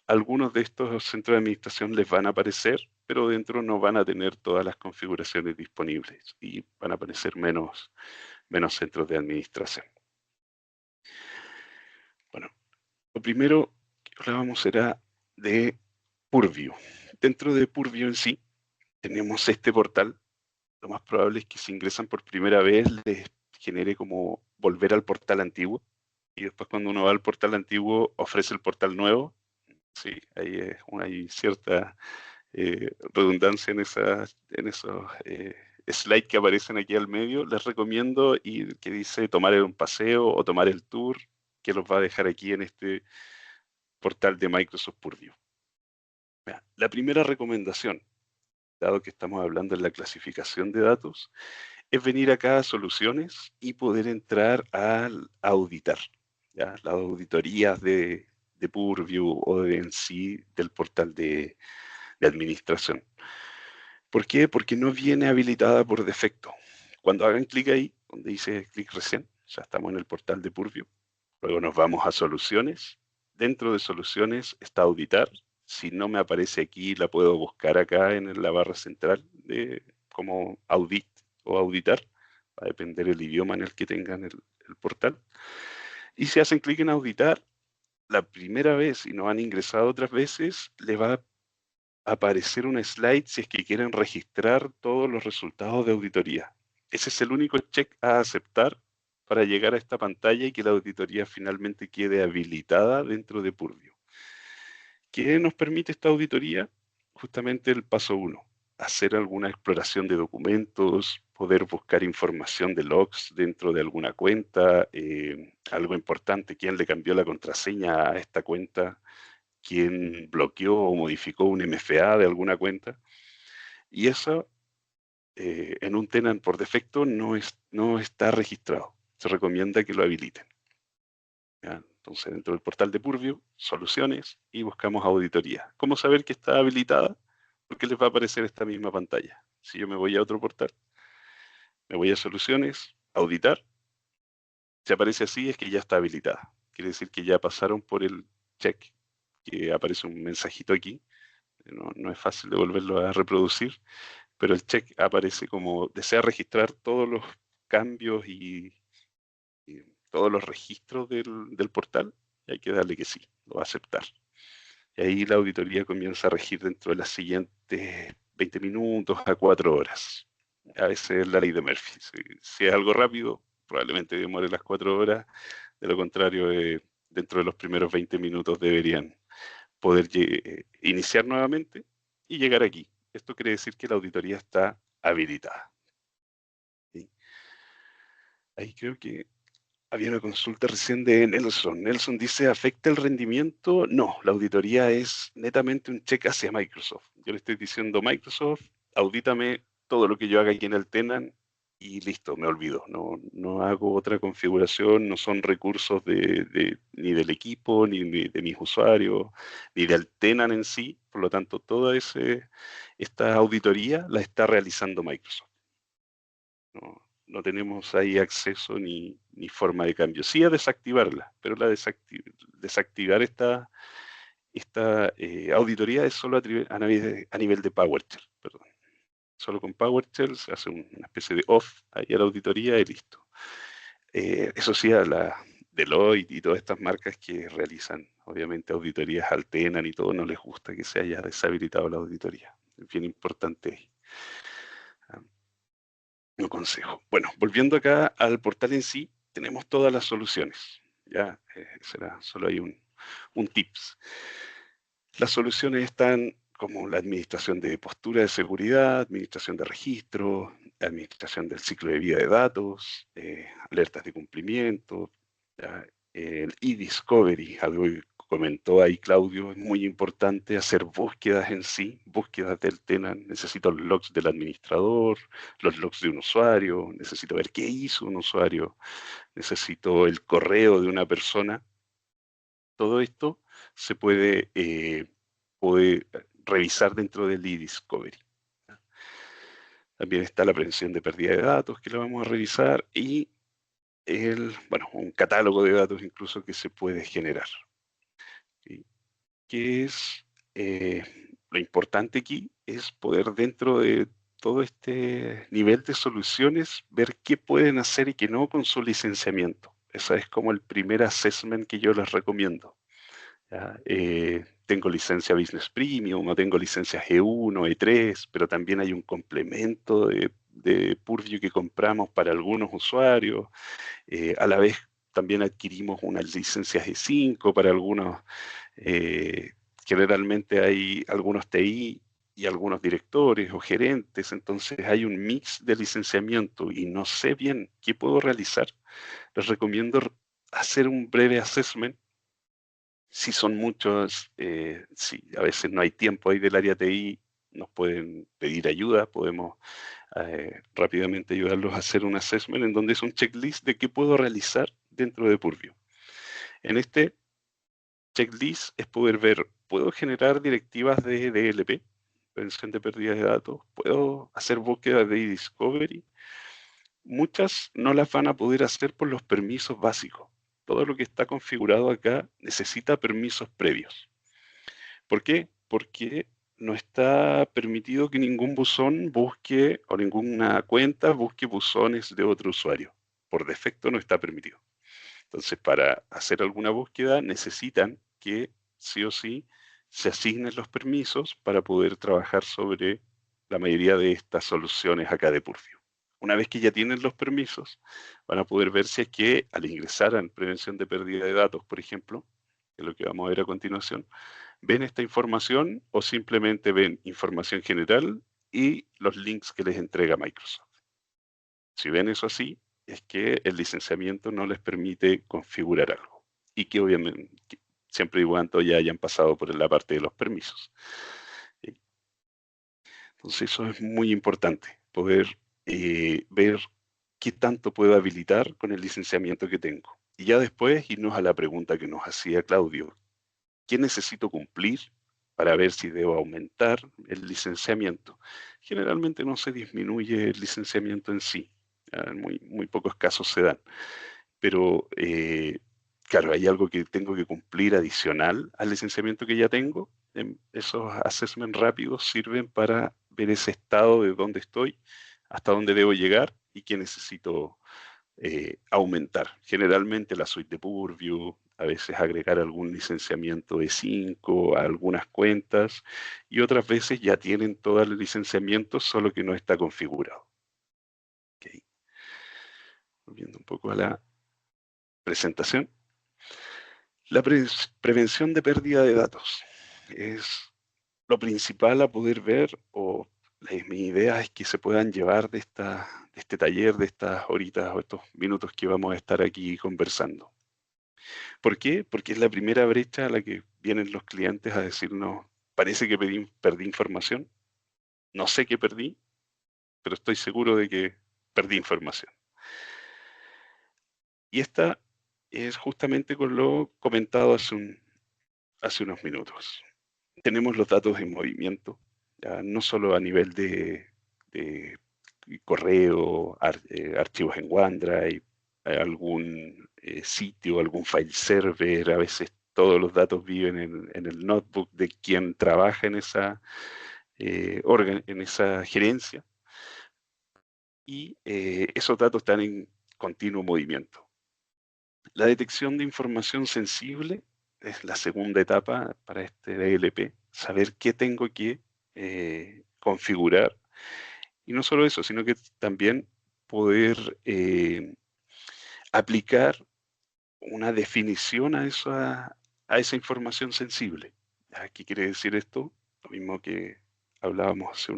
algunos de estos centros de administración les van a aparecer, pero dentro no van a tener todas las configuraciones disponibles y van a aparecer menos centros de administración. Bueno, lo primero que hablábamos era de Purview. Dentro de Purview en sí, tenemos este portal. Lo más probable es que si ingresan por primera vez les genere como volver al portal antiguo. Y después cuando uno va al portal antiguo ofrece el portal nuevo. Sí, hay cierta redundancia en esos slides que aparecen aquí al medio. Les recomiendo y que dice tomar un paseo o tomar el tour, que los va a dejar aquí en este portal de Microsoft Purview. La primera recomendación, dado que estamos hablando de la clasificación de datos, es venir acá a soluciones y poder entrar a auditar, ¿ya? Las auditorías de Purview o en sí del portal de administración. ¿Por qué? Porque no viene habilitada por defecto. Cuando hagan clic ahí, donde dice clic recién, ya estamos en el portal de Purview. Luego nos vamos a soluciones. Dentro de soluciones está auditar. Si no me aparece aquí, la puedo buscar acá en la barra central de como audit o auditar. va a depender del idioma en el que tengan el portal. Y si hacen clic en auditar, la primera vez y no han ingresado otras veces, les va a aparecer una slide si es que quieren registrar todos los resultados de auditoría. Ese es el único check a aceptar para llegar a esta pantalla y que la auditoría finalmente quede habilitada dentro de Purview. ¿Qué nos permite esta auditoría? Justamente el paso 1, hacer alguna exploración de documentos, poder buscar información de logs dentro de alguna cuenta, algo importante, quién le cambió la contraseña a esta cuenta, quién bloqueó o modificó un MFA de alguna cuenta. Y eso en un tenant por defecto no está registrado. Se recomienda que lo habiliten. ¿Ya? Entonces, dentro del portal de Purview, soluciones y buscamos auditoría. ¿Cómo saber que está habilitada? Porque les va a aparecer esta misma pantalla. Si yo me voy a otro portal, me voy a soluciones, auditar, si aparece así es que ya está habilitada. Quiere decir que ya pasaron por el check, que aparece un mensajito aquí. No es fácil de volverlo a reproducir, pero el check aparece como desea registrar todos los cambios y todos los registros del portal, y hay que darle que sí, lo va a aceptar. Y ahí la auditoría comienza a regir dentro de las siguientes 20 minutos a 4 horas. A veces es la ley de Murphy. Si es algo rápido, probablemente demore las 4 horas. De lo contrario, dentro de los primeros 20 minutos deberían poder iniciar nuevamente y llegar aquí. Esto quiere decir que la auditoría está habilitada. ¿Sí? Ahí creo que había una consulta recién de Nelson. Nelson dice, ¿afecta el rendimiento? No, la auditoría es netamente un check hacia Microsoft. Yo le estoy diciendo, Microsoft, audítame todo lo que yo haga aquí en el tenant y listo, me olvido. No hago otra configuración, no son recursos ni del equipo, ni de mis usuarios, ni del tenant en sí. Por lo tanto, toda esta auditoría la está realizando Microsoft. No tenemos ahí acceso ni forma de cambio. Sí a desactivarla, pero desactivar esta auditoría es solo a nivel de PowerShell. Perdón. Solo con PowerShell se hace una especie de off ahí a la auditoría y listo. Eso sí, a la Deloitte y todas estas marcas que realizan, obviamente, auditorías al tenant y todo, no les gusta que se haya deshabilitado la auditoría. Es bien importante. No consejo. Bueno, volviendo acá al portal en sí, tenemos todas las soluciones. Ya, solo hay un tips. Las soluciones están como la administración de postura de seguridad, administración de registro, administración del ciclo de vida de datos, alertas de cumplimiento, ¿ya? El e-discovery, algo que comentó ahí Claudio, es muy importante hacer búsquedas en sí, búsquedas del tenant. Necesito los logs del administrador, los logs de un usuario, necesito ver qué hizo un usuario, necesito el correo de una persona. Todo esto se puede revisar dentro del e-discovery. También está la prevención de pérdida de datos, que lo vamos a revisar, y un catálogo de datos incluso que se puede generar. ¿Sí? ¿Qué es lo importante aquí? Es poder dentro de todo este nivel de soluciones ver qué pueden hacer y qué no con su licenciamiento. Ese es como el primer assessment que yo les recomiendo. ¿Ya? Tengo licencia Business Premium, o tengo licencia G1, E3, pero también hay un complemento de Purview que compramos para algunos usuarios. A la vez también adquirimos unas licencias G5 para algunos. Generalmente hay algunos TI y algunos directores o gerentes, entonces hay un mix de licenciamiento y no sé bien qué puedo realizar. Les recomiendo hacer un breve assessment. Si son muchos, si a veces no hay tiempo ahí del área TI, nos pueden pedir ayuda, podemos rápidamente ayudarlos a hacer un assessment en donde es un checklist de qué puedo realizar dentro de Purview. En este checklist es poder ver, ¿puedo generar directivas de DLP, prevención de pérdida de datos? ¿Puedo hacer búsqueda de discovery? Muchas no las van a poder hacer por los permisos básicos. Todo lo que está configurado acá necesita permisos previos. ¿Por qué? Porque no está permitido que ningún buzón busque, o ninguna cuenta busque buzones de otro usuario. Por defecto no está permitido. Entonces, para hacer alguna búsqueda necesitan que sí o sí se asignen los permisos para poder trabajar sobre la mayoría de estas soluciones acá de Purview. Una vez que ya tienen los permisos, van a poder ver si es que al ingresar en prevención de pérdida de datos, por ejemplo, que es lo que vamos a ver a continuación, ven esta información o simplemente ven información general y los links que les entrega Microsoft. Si ven eso así, es que el licenciamiento no les permite configurar algo y que obviamente siempre y cuando ya hayan pasado por la parte de los permisos. Entonces eso es muy importante, poder ver qué tanto puedo habilitar con el licenciamiento que tengo. Y ya después irnos a la pregunta que nos hacía Claudio. ¿Qué necesito cumplir para ver si debo aumentar el licenciamiento? Generalmente no se disminuye el licenciamiento en sí. En muy pocos casos se dan. Pero, claro, hay algo que tengo que cumplir adicional al licenciamiento que ya tengo. Esos assessments rápidos sirven para ver ese estado de dónde estoy, hasta dónde debo llegar y qué necesito aumentar. Generalmente la suite de Purview, a veces agregar algún licenciamiento de 5 a algunas cuentas y otras veces ya tienen todo el licenciamiento, solo que no está configurado. Okay. Volviendo un poco a la presentación. La prevención de pérdida de datos es lo principal a poder ver, o mi idea es que se puedan llevar de este taller, de estas horitas o estos minutos que vamos a estar aquí conversando. ¿Por qué? Porque es la primera brecha a la que vienen los clientes a decirnos, parece que perdí información, no sé qué perdí, pero estoy seguro de que perdí información. Y esta es justamente con lo comentado hace unos minutos. Tenemos los datos en movimiento, ya, no solo a nivel de correo, archivos en OneDrive, algún sitio, algún file server, a veces todos los datos viven en el notebook de quien trabaja en en esa gerencia, y esos datos están en continuo movimiento. La detección de información sensible es la segunda etapa para este DLP, saber qué tengo que configurar. Y no solo eso, sino que también poder aplicar una definición a esa información sensible. ¿Qué quiere decir esto? Lo mismo que hablábamos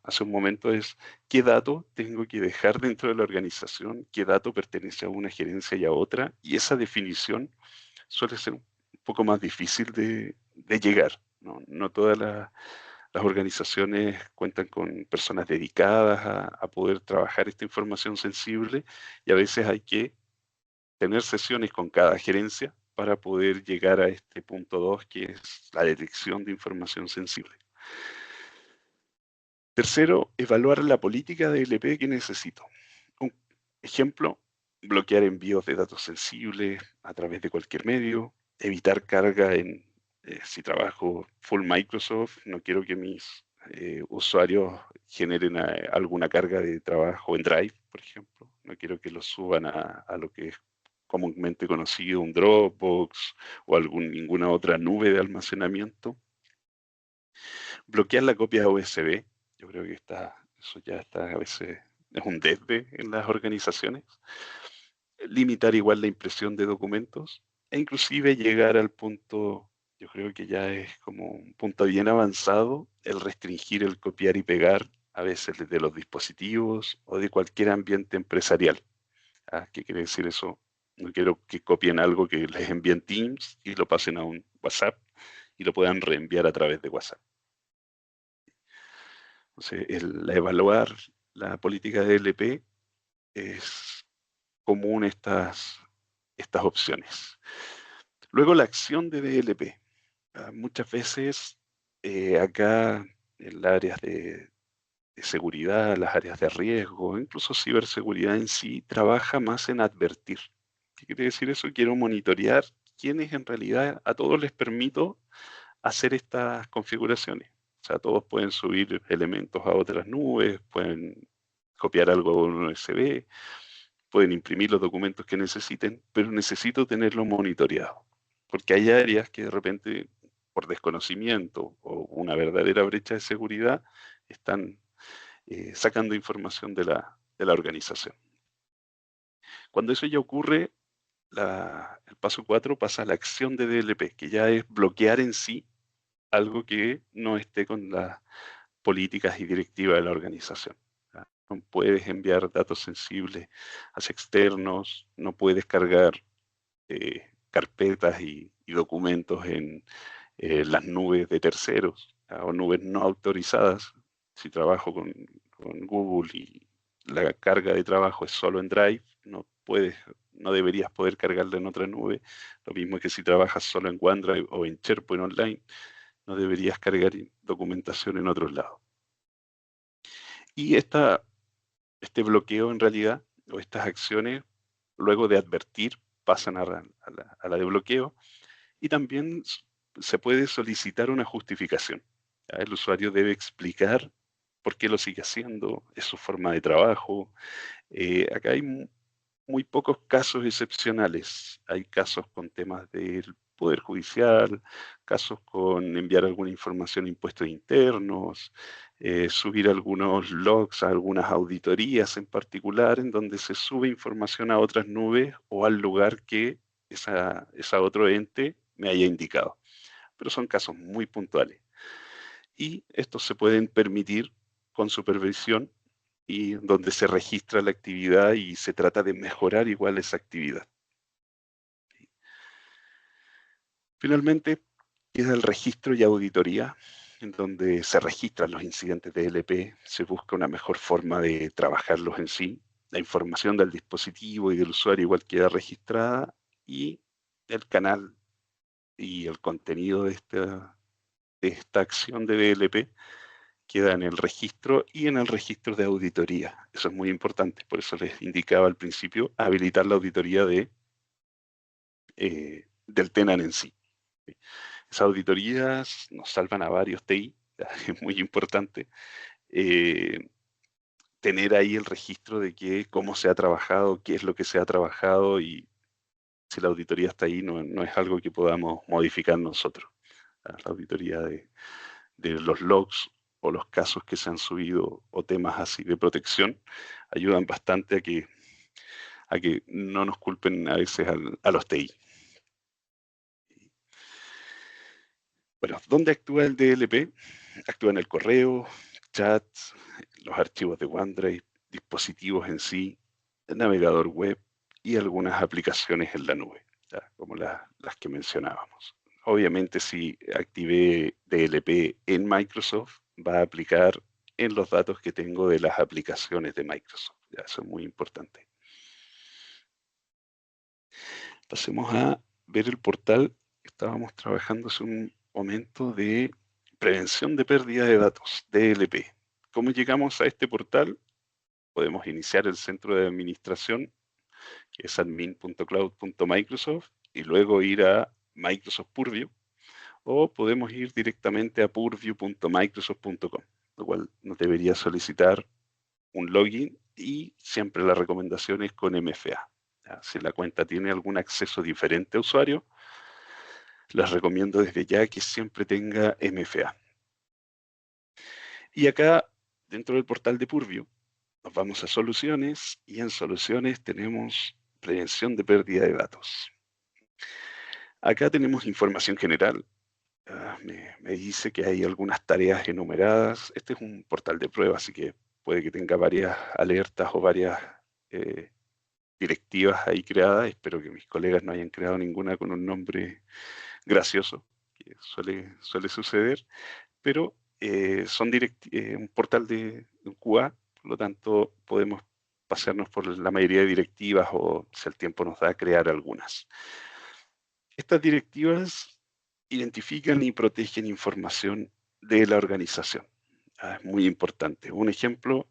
hace un momento es qué dato tengo que dejar dentro de la organización, qué dato pertenece a una gerencia y a otra, y esa definición suele ser un poco más difícil de llegar. No todas las organizaciones cuentan con personas dedicadas a poder trabajar esta información sensible, y a veces hay que tener sesiones con cada gerencia para poder llegar a este punto 2, que es la detección de información sensible. Tercero, evaluar la política de DLP que necesito. Un ejemplo, bloquear envíos de datos sensibles a través de cualquier medio, evitar carga si trabajo full Microsoft, no quiero que mis usuarios generen alguna carga de trabajo en Drive, por ejemplo. No quiero que los suban a lo que es comúnmente conocido un Dropbox o ninguna otra nube de almacenamiento. Bloquear la copia USB. Yo creo que eso ya está a veces, es un desde en las organizaciones. Limitar igual la impresión de documentos e inclusive llegar al punto, yo creo que ya es como un punto bien avanzado, el restringir el copiar y pegar a veces desde los dispositivos o de cualquier ambiente empresarial. ¿Qué quiere decir eso? No quiero que copien algo que les envíen Teams y lo pasen a un WhatsApp y lo puedan reenviar a través de WhatsApp. Entonces, evaluar la política de DLP es común estas opciones. Luego, la acción de DLP. Muchas veces acá en las áreas de seguridad, las áreas de riesgo, incluso ciberseguridad en sí, trabaja más en advertir. ¿Qué quiere decir eso? Quiero monitorear quiénes en realidad a todos les permito hacer estas configuraciones. O sea, todos pueden subir elementos a otras nubes, pueden copiar algo a un USB, pueden imprimir los documentos que necesiten, pero necesito tenerlo monitoreado. Porque hay áreas que de repente, por desconocimiento o una verdadera brecha de seguridad, están sacando información de la organización. Cuando eso ya ocurre, el paso 4 pasa a la acción de DLP, que ya es bloquear en sí algo que no esté con las políticas y directivas de la organización. No puedes enviar datos sensibles hacia externos, no puedes cargar carpetas y documentos en las nubes de terceros o nubes no autorizadas. Si trabajo con Google y la carga de trabajo es solo en Drive, no deberías poder cargarla en otra nube. Lo mismo que si trabajas solo en OneDrive o en SharePoint Online, no deberías cargar documentación en otros lados. Y este bloqueo en realidad, o estas acciones, luego de advertir, pasan a la de bloqueo, y también se puede solicitar una justificación. El usuario debe explicar por qué lo sigue haciendo, es su forma de trabajo. Acá hay muy pocos casos excepcionales. Hay casos con temas del Poder Judicial, casos con enviar alguna información a impuestos internos, subir algunos logs a algunas auditorías en particular, en donde se sube información a otras nubes o al lugar que esa otro ente me haya indicado. Pero son casos muy puntuales. Y estos se pueden permitir con supervisión y donde se registra la actividad y se trata de mejorar igual esa actividad. Finalmente, queda el registro y auditoría, en donde se registran los incidentes de DLP, se busca una mejor forma de trabajarlos en sí, la información del dispositivo y del usuario igual queda registrada, y el canal y el contenido de esta acción de DLP queda en el registro y en el registro de auditoría. Eso es muy importante, por eso les indicaba al principio habilitar la auditoría del tenant en sí. Esas auditorías nos salvan a varios TI, es muy importante tener ahí el registro de cómo se ha trabajado, qué es lo que se ha trabajado, y si la auditoría está ahí no es algo que podamos modificar nosotros. La auditoría de los logs o los casos que se han subido o temas así de protección ayudan bastante a que no nos culpen a veces a los TI. Bueno, ¿dónde actúa el DLP? Actúa en el correo, chat, los archivos de OneDrive, dispositivos en sí, el navegador web y algunas aplicaciones en la nube, ¿ya? Como las que mencionábamos. Obviamente, si activé DLP en Microsoft, va a aplicar en los datos que tengo de las aplicaciones de Microsoft. ¿Ya? Eso es muy importante. Pasemos a ver el portal que estábamos trabajando hace un momento de prevención de pérdida de datos, DLP. ¿Cómo llegamos a este portal? Podemos iniciar el centro de administración, que es admin.cloud.microsoft, y luego ir a Microsoft Purview, o podemos ir directamente a purview.microsoft.com, lo cual nos debería solicitar un login, y siempre la recomendación es con MFA. Si la cuenta tiene algún acceso diferente a usuario, les recomiendo desde ya que siempre tenga MFA. Y acá, dentro del portal de Purview, nos vamos a soluciones, y en soluciones tenemos prevención de pérdida de datos. Acá tenemos información general. Me dice que hay algunas tareas enumeradas. Este es un portal de prueba, así que puede que tenga varias alertas o varias directivas ahí creadas. Espero que mis colegas no hayan creado ninguna con un nombre gracioso, que suele suceder, pero son un portal de un QA, por lo tanto podemos pasarnos por la mayoría de directivas, o si el tiempo nos da, crear algunas. Estas directivas identifican y protegen información de la organización. Es muy importante. Un ejemplo,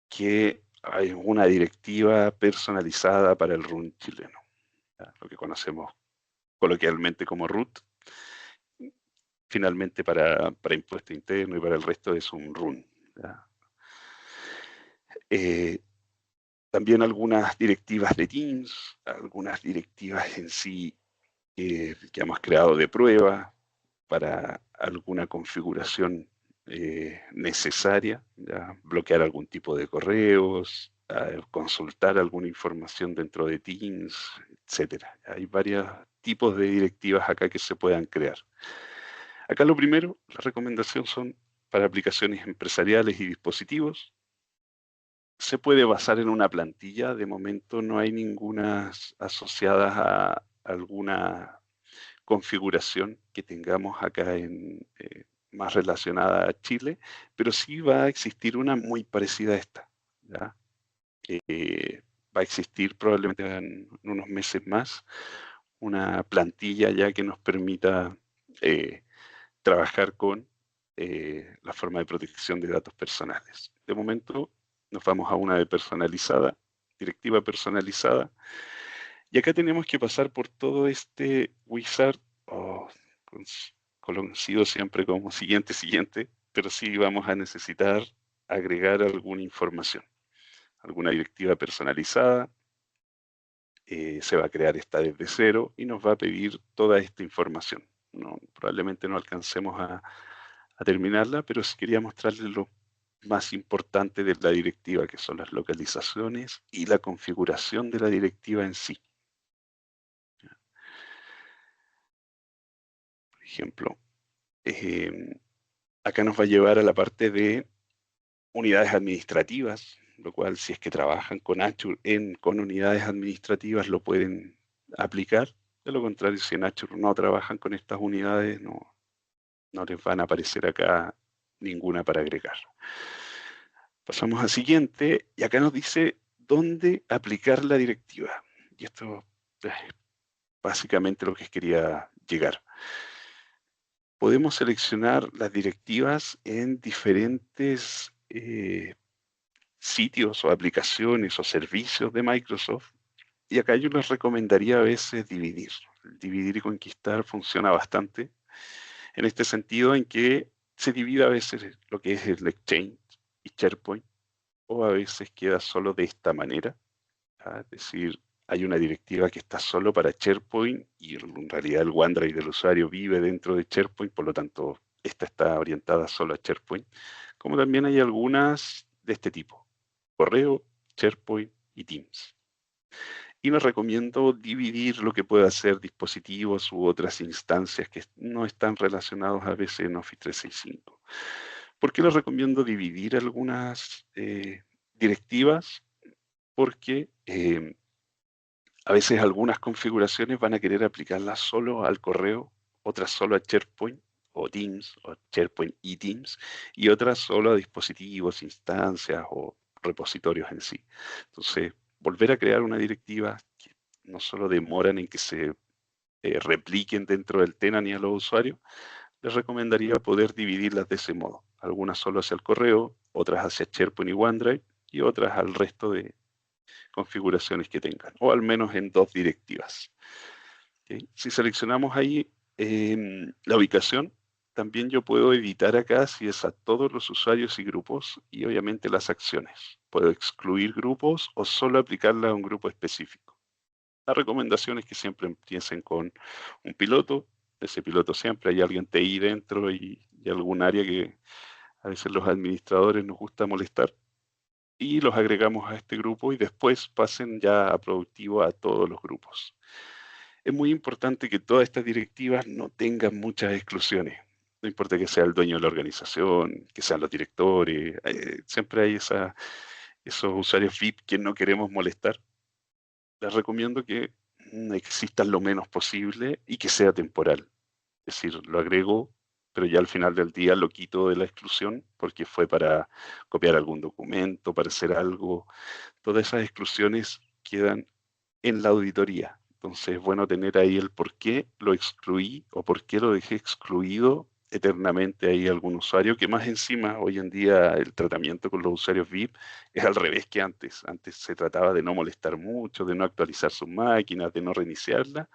que hay una directiva personalizada para el RUN chileno, lo que conocemos coloquialmente como root, finalmente para impuesto interno y para el resto es un run. ¿Ya? También algunas directivas de Teams, algunas directivas en sí que hemos creado de prueba para alguna configuración necesaria, ¿ya? Bloquear algún tipo de correos, consultar alguna información dentro de Teams, etcétera. Hay varios tipos de directivas acá que se puedan crear. Acá lo primero, la recomendación son para aplicaciones empresariales y dispositivos. Se puede basar en una plantilla, de momento no hay ninguna asociadas a alguna configuración que tengamos acá más relacionada a Chile, pero sí va a existir una muy parecida a esta, ¿ya? Va a existir probablemente en unos meses más una plantilla ya que nos permita trabajar con la forma de protección de datos personales. De momento nos vamos a una de personalizada, directiva personalizada, y acá tenemos que pasar por todo este wizard, conocido siempre como siguiente, pero sí vamos a necesitar agregar alguna información, alguna directiva personalizada. Se va a crear esta desde cero y nos va a pedir toda esta información. Probablemente no alcancemos a terminarla, pero sí quería mostrarles lo más importante de la directiva, que son las localizaciones y la configuración de la directiva en sí. Por ejemplo, acá nos va a llevar a la parte de unidades administrativas, lo cual si es que trabajan con Azure con unidades administrativas lo pueden aplicar. De lo contrario, si en Azure no trabajan con estas unidades, no les van a aparecer acá ninguna para agregar. Pasamos al siguiente, y acá nos dice dónde aplicar la directiva. Y esto es básicamente lo que quería llegar. Podemos seleccionar las directivas en diferentes sitios o aplicaciones o servicios de Microsoft, y acá yo les recomendaría a veces dividir. Dividir y conquistar funciona bastante, en este sentido en que se divide a veces lo que es el Exchange y SharePoint, o a veces queda solo de esta manera, ¿ya? Es decir, hay una directiva que está solo para SharePoint y en realidad el OneDrive del usuario vive dentro de SharePoint, por lo tanto, esta está orientada solo a SharePoint, como también hay algunas de este tipo: correo, SharePoint y Teams. Y les recomiendo dividir lo que pueda ser dispositivos u otras instancias que no están relacionados a veces en Office 365. ¿Por qué les recomiendo dividir algunas directivas? Porque a veces algunas configuraciones van a querer aplicarlas solo al correo, otras solo a SharePoint o Teams, o SharePoint y Teams, y otras solo a dispositivos, instancias o repositorios en sí. Entonces, volver a crear una directiva que no solo demoran en que se repliquen dentro del tenant y a los usuarios, les recomendaría poder dividirlas de ese modo. Algunas solo hacia el correo, otras hacia SharePoint y OneDrive, y otras al resto de configuraciones que tengan, o al menos en dos directivas. ¿Okay? Si seleccionamos ahí la ubicación, también yo puedo editar acá si es a todos los usuarios y grupos, y obviamente las acciones. Puedo excluir grupos o solo aplicarla a un grupo específico. La recomendación es que siempre empiecen con un piloto. Ese piloto siempre hay alguien TI dentro y algún área que a veces los administradores nos gusta molestar, y los agregamos a este grupo y después pasen ya a productivo a todos los grupos. Es muy importante que todas estas directivas no tengan muchas exclusiones. No importa que sea el dueño de la organización, que sean los directores, siempre hay esos usuarios VIP que no queremos molestar. Les recomiendo que existan lo menos posible y que sea temporal. Es decir, lo agrego, pero ya al final del día lo quito de la exclusión porque fue para copiar algún documento, para hacer algo. Todas esas exclusiones quedan en la auditoría. Entonces es bueno tener ahí el por qué lo excluí o por qué lo dejé excluido eternamente ahí algún usuario, que más encima hoy en día el tratamiento con los usuarios VIP es al revés que antes. Antes se trataba de no molestar mucho, de no actualizar sus máquinas, de no reiniciarla.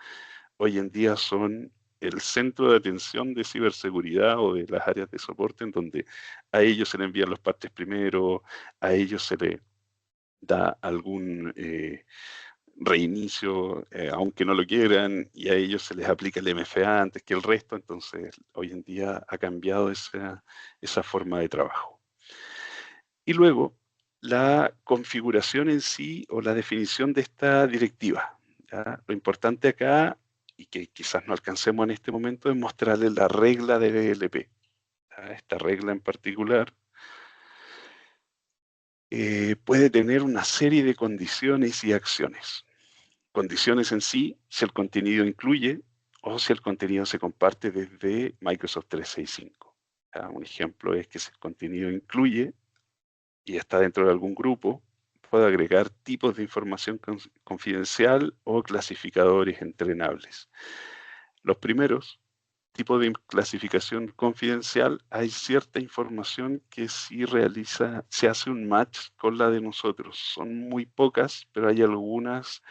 Hoy en día son el centro de atención de ciberseguridad o de las áreas de soporte, en donde a ellos se les envían los parches primero, a ellos se les da algún reinicio, aunque no lo quieran, y a ellos se les aplica el MFA antes que el resto. Entonces, hoy en día ha cambiado esa forma de trabajo. Y luego, la configuración en sí o la definición de esta directiva. ¿Ya? Lo importante acá, y que quizás no alcancemos en este momento, es mostrarles la regla de DLP. ¿Ya? Esta regla en particular puede tener una serie de condiciones y acciones. Condiciones en sí, si el contenido incluye o si el contenido se comparte desde Microsoft 365. ¿Ya? Un ejemplo es que si el contenido incluye y está dentro de algún grupo, puede agregar tipos de información confidencial o clasificadores entrenables. Los primeros tipos de clasificación confidencial, hay cierta información que sí se hace un match con la de nosotros. Son muy pocas, pero hay algunas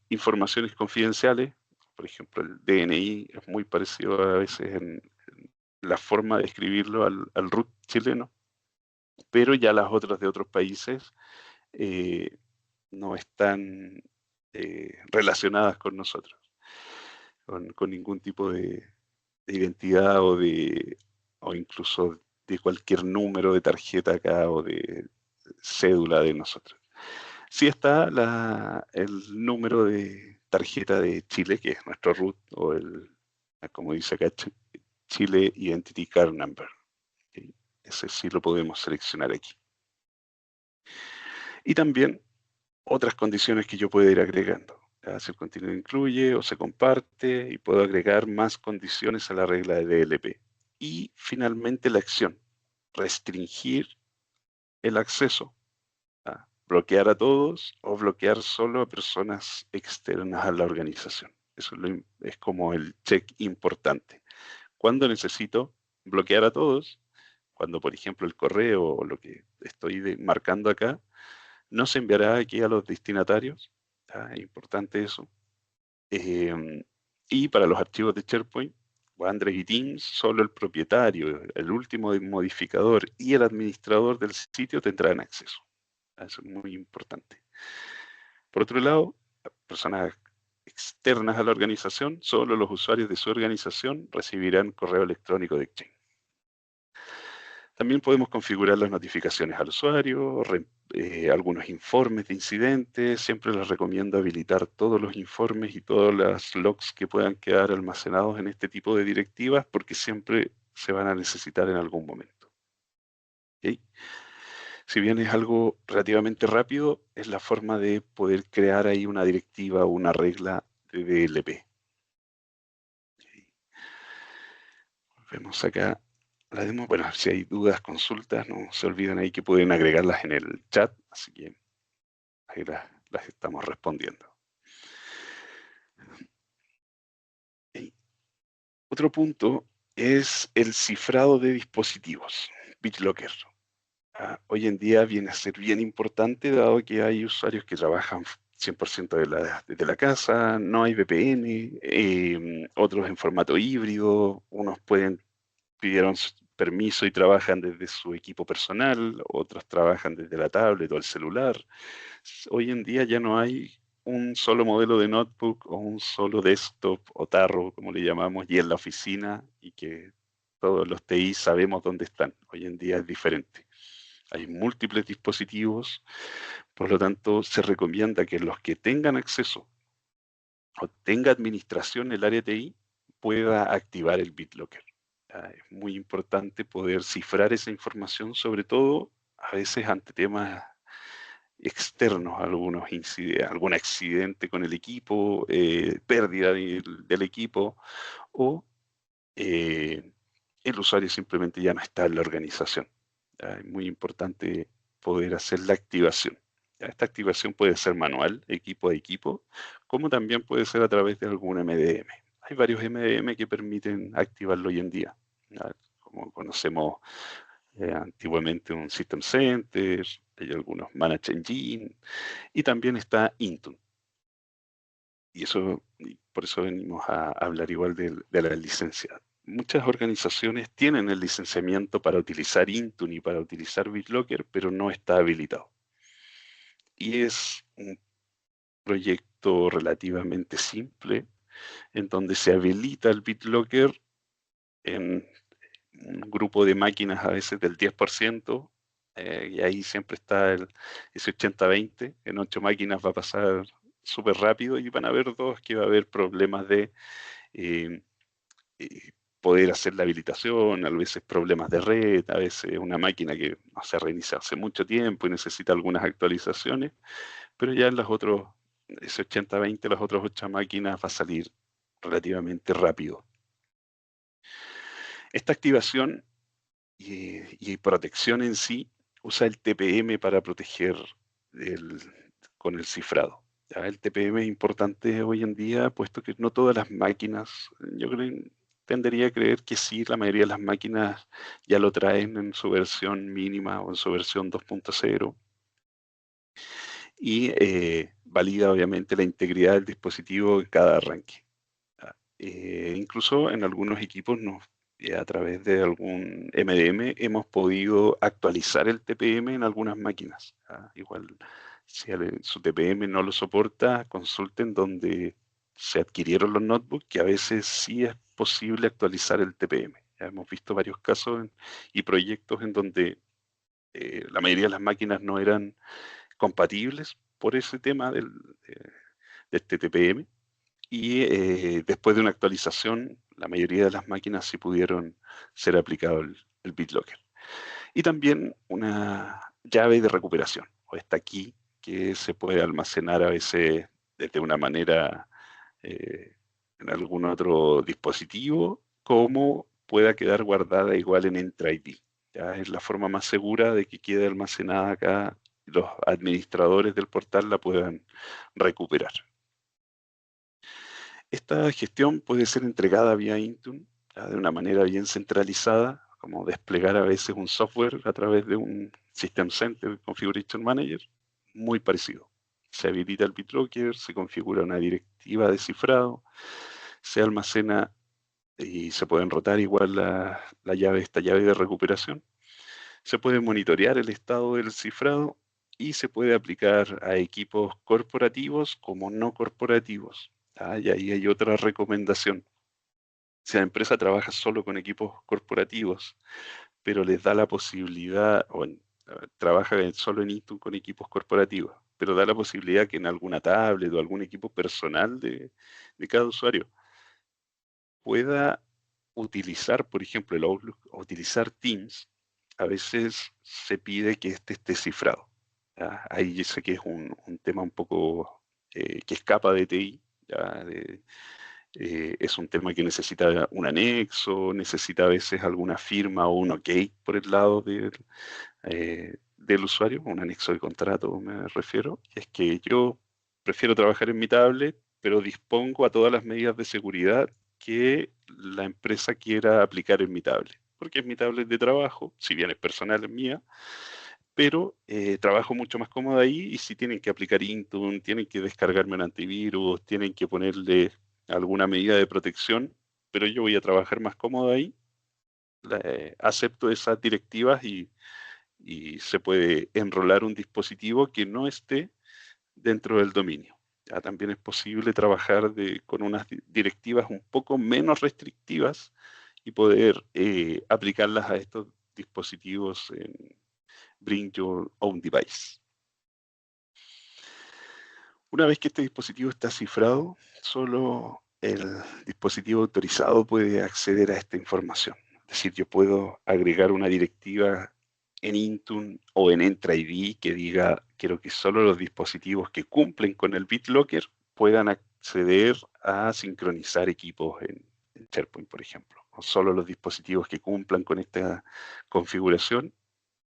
informaciones confidenciales. Por ejemplo, el DNI es muy parecido a veces en la forma de escribirlo al root chileno, pero ya las otras de otros países no están relacionadas con nosotros, con ningún tipo de identidad o incluso de cualquier número de tarjeta acá o de cédula de nosotros. Sí está el número de tarjeta de Chile, que es nuestro root, o como dice acá, Chile Identity Card Number. ¿Sí? Ese sí lo podemos seleccionar aquí. Y también otras condiciones que yo puedo ir agregando. ¿Ya? Si el contenido incluye o se comparte, y puedo agregar más condiciones a la regla de DLP. Y finalmente la acción, restringir el acceso. ¿Ya? Bloquear a todos o bloquear solo a personas externas a la organización. Eso es como el check importante. Cuando necesito bloquear a todos, cuando por ejemplo el correo o lo que estoy marcando acá, no se enviará aquí a los destinatarios. Es importante eso. Y para los archivos de SharePoint, OneDrive y Teams, solo el propietario, el último modificador y el administrador del sitio tendrán acceso. Eso es muy importante. Por otro lado, personas externas a la organización, solo los usuarios de su organización recibirán correo electrónico de Exchange. También podemos configurar las notificaciones al usuario, algunos informes de incidentes. Siempre les recomiendo habilitar todos los informes y todos los logs que puedan quedar almacenados en este tipo de directivas, porque siempre se van a necesitar en algún momento. ¿Okay? Si bien es algo relativamente rápido, es la forma de poder crear ahí una directiva o una regla de DLP. ¿Okay? Vemos acá la demo. Bueno, si hay dudas, consultas, no se olviden ahí que pueden agregarlas en el chat, así que ahí las estamos respondiendo. Y otro punto es el cifrado de dispositivos, BitLocker. Hoy en día viene a ser bien importante, dado que hay usuarios que trabajan 100% desde la casa, no hay VPN, otros en formato híbrido, unos pidieron permiso y trabajan desde su equipo personal, otros trabajan desde la tablet o el celular. Hoy en día ya no hay un solo modelo de notebook o un solo desktop o tarro, como le llamamos, y en la oficina, y que todos los TI sabemos dónde están. Hoy en día es diferente. Hay múltiples dispositivos, por lo tanto se recomienda que los que tengan acceso o tenga administración el área TI pueda activar el BitLocker. Es muy importante poder cifrar esa información, sobre todo a veces ante temas externos, algún accidente con el equipo, pérdida del equipo, o el usuario simplemente ya no está en la organización. Es muy importante poder hacer la activación. Esta activación puede ser manual, equipo a equipo, como también puede ser a través de algún MDM. Hay varios MDM que permiten activarlo hoy en día. Como conocemos antiguamente un System Center, hay algunos Manage Engine, y también está Intune. Y eso por eso venimos a hablar igual de la licencia. Muchas organizaciones tienen el licenciamiento para utilizar Intune y para utilizar BitLocker, pero no está habilitado. Y es un proyecto relativamente simple, en donde se habilita el BitLocker en un grupo de máquinas a veces del 10%, y ahí siempre está ese 80-20, en 8 máquinas va a pasar súper rápido y van a haber 2 que va a haber problemas de eh, poder hacer la habilitación, a veces problemas de red, a veces una máquina que no se reinicia hace mucho tiempo y necesita algunas actualizaciones, pero ya en las otros, ese 80-20, las otras 8 máquinas va a salir relativamente rápido. Esta activación y protección en sí usa el TPM para proteger con el cifrado. ¿Ya? El TPM es importante hoy en día, puesto que no todas las máquinas, yo tendería a creer que sí, la mayoría de las máquinas ya lo traen en su versión mínima o en su versión 2.0. Y valida obviamente la integridad del dispositivo en cada arranque. Incluso en algunos equipos a través de algún MDM hemos podido actualizar el TPM en algunas máquinas. Igual, si su TPM no lo soporta, consulten donde se adquirieron los notebooks, que a veces sí es posible actualizar el TPM. Ya hemos visto varios casos y proyectos en donde la mayoría de las máquinas no eran compatibles por ese tema de este TPM. Y después de una actualización, la mayoría de las máquinas sí pudieron ser aplicado el BitLocker. Y también una llave de recuperación, o esta key, que se puede almacenar a veces de una manera en algún otro dispositivo, como pueda quedar guardada igual en Entra ID. Ya es la forma más segura de que quede almacenada acá y los administradores del portal la puedan recuperar. Esta gestión puede ser entregada vía Intune, de una manera bien centralizada, como desplegar a veces un software a través de un System Center Configuration Manager, muy parecido. Se habilita el BitLocker, se configura una directiva de cifrado, se almacena y se pueden rotar igual esta llave de recuperación. Se puede monitorear el estado del cifrado y se puede aplicar a equipos corporativos como no corporativos. Y ahí hay otra recomendación. Si la empresa trabaja solo con equipos corporativos, pero les da la posibilidad, trabaja solo en Intune con equipos corporativos, pero da la posibilidad que en alguna tablet o algún equipo personal de cada usuario pueda utilizar, por ejemplo, el Outlook o utilizar Teams, a veces se pide que este esté cifrado. ¿Ya? Ahí yo sé que es un tema un poco que escapa de TI, ¿ya? Es un tema que necesita un anexo, necesita a veces alguna firma o un OK por el lado del usuario, un anexo de contrato me refiero. Es que yo prefiero trabajar en mi tablet, pero dispongo a todas las medidas de seguridad que la empresa quiera aplicar en mi tablet, porque es mi tablet de trabajo, si bien es personal, es mía, pero trabajo mucho más cómodo ahí, y si tienen que aplicar Intune, tienen que descargarme un antivirus, tienen que ponerle alguna medida de protección, pero yo voy a trabajar más cómodo ahí, acepto esas directivas y se puede enrolar un dispositivo que no esté dentro del dominio. Ya también es posible trabajar con unas directivas un poco menos restrictivas y poder aplicarlas a estos dispositivos en Bring Your Own Device. Una vez que este dispositivo está cifrado, solo el dispositivo autorizado puede acceder a esta información. Es decir, yo puedo agregar una directiva en Intune o en Entra ID que diga, quiero que solo los dispositivos que cumplen con el BitLocker puedan acceder a sincronizar equipos en SharePoint, por ejemplo. O solo los dispositivos que cumplan con esta configuración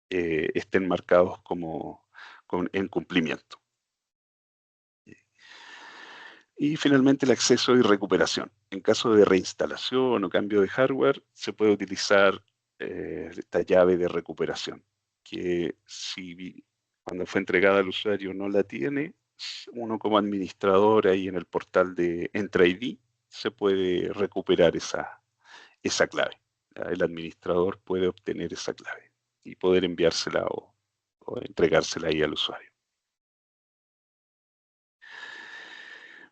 estén marcados en cumplimiento. Y finalmente el acceso y recuperación. En caso de reinstalación o cambio de hardware, se puede utilizar esta llave de recuperación, que si cuando fue entregada al usuario no la tiene, uno como administrador ahí en el portal de EntraID se puede recuperar esa clave. El administrador puede obtener esa clave y poder enviársela o entregársela ahí al usuario.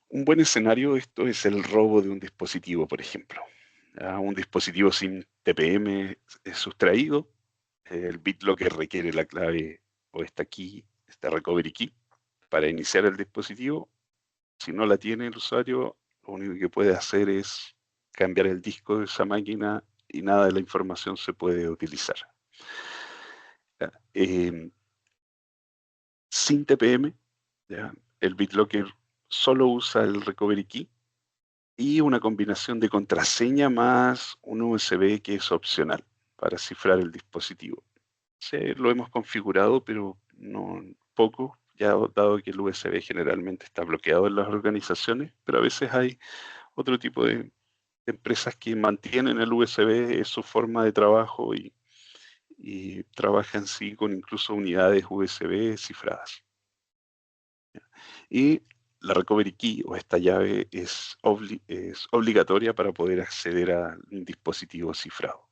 Un buen escenario esto es el robo de un dispositivo, por ejemplo. Un dispositivo sin TPM es sustraído, el BitLocker requiere la clave o esta key, esta recovery key, para iniciar el dispositivo. Si no la tiene el usuario, lo único que puede hacer es cambiar el disco de esa máquina y nada de la información se puede utilizar. Sin TPM, ¿ya? El BitLocker solo usa el recovery key y una combinación de contraseña más un USB que es opcional para cifrar el dispositivo. Lo hemos configurado, pero no poco, ya dado que el USB generalmente está bloqueado en las organizaciones, pero a veces hay otro tipo de empresas que mantienen el USB, es su forma de trabajo y trabajan sí con incluso unidades USB cifradas. Y la recovery key o esta llave es obligatoria para poder acceder a un dispositivo cifrado.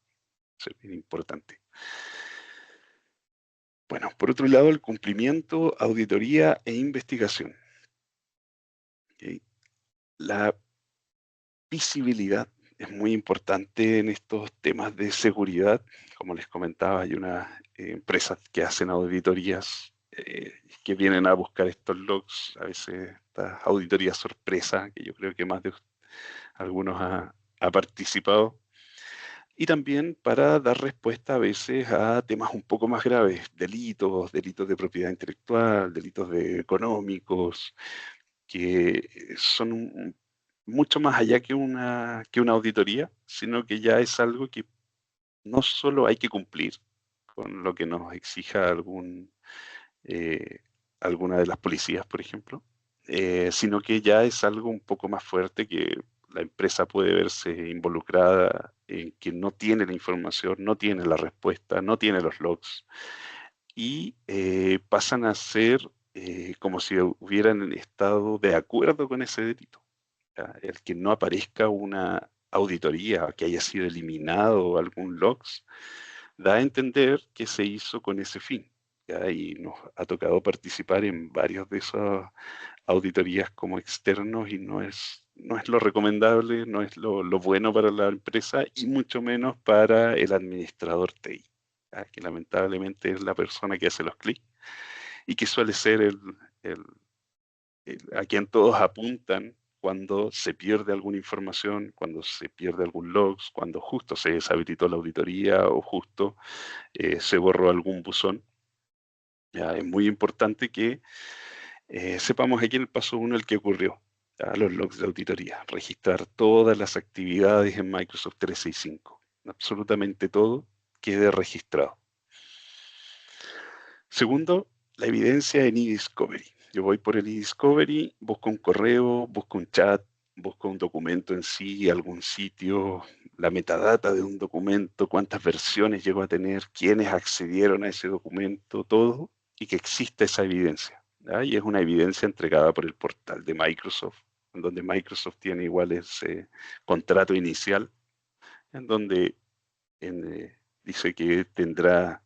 Eso es bien importante. Bueno, por otro lado, el cumplimiento, auditoría e investigación. ¿Okay? La visibilidad es muy importante en estos temas de seguridad. Como les comentaba, hay unas empresas que hacen auditorías que vienen a buscar estos logs, a veces estas auditorías sorpresa, que yo creo que más de algunos ha participado. Y también para dar respuesta a veces a temas un poco más graves, delitos de propiedad intelectual, delitos económicos, que son mucho más allá que una auditoría, sino que ya es algo que no solo hay que cumplir con lo que nos exija alguna de las policías, por ejemplo, sino que ya es algo un poco más fuerte que la empresa puede verse involucrada en que no tiene la información, no tiene la respuesta, no tiene los logs y pasan a ser como si hubieran estado de acuerdo con ese delito. ¿Ya? El que no aparezca una auditoría, que haya sido eliminado algún logs, da a entender que se hizo con ese fin. ¿Ya? Y nos ha tocado participar en varios de esas auditorías como externos y no es lo recomendable, no es lo bueno para la empresa y mucho menos para el administrador TI, ¿ya? Que lamentablemente es la persona que hace los clics y que suele ser a quien todos apuntan cuando se pierde alguna información, cuando se pierde algún logs, cuando justo se deshabilitó la auditoría o justo se borró algún buzón. Ya, es muy importante que sepamos aquí en el paso 1 el que ocurrió, ¿ya? Los logs de auditoría, registrar todas las actividades en Microsoft 365, absolutamente todo quede registrado. Segundo, la evidencia en eDiscovery. Yo voy por el eDiscovery, busco un correo, busco un chat, busco un documento en sí, algún sitio, la metadata de un documento, cuántas versiones llegó a tener, quiénes accedieron a ese documento, todo, y que exista esa evidencia, ¿ya? Y es una evidencia entregada por el portal de Microsoft, en donde Microsoft tiene igual ese contrato inicial, en donde dice que tendrá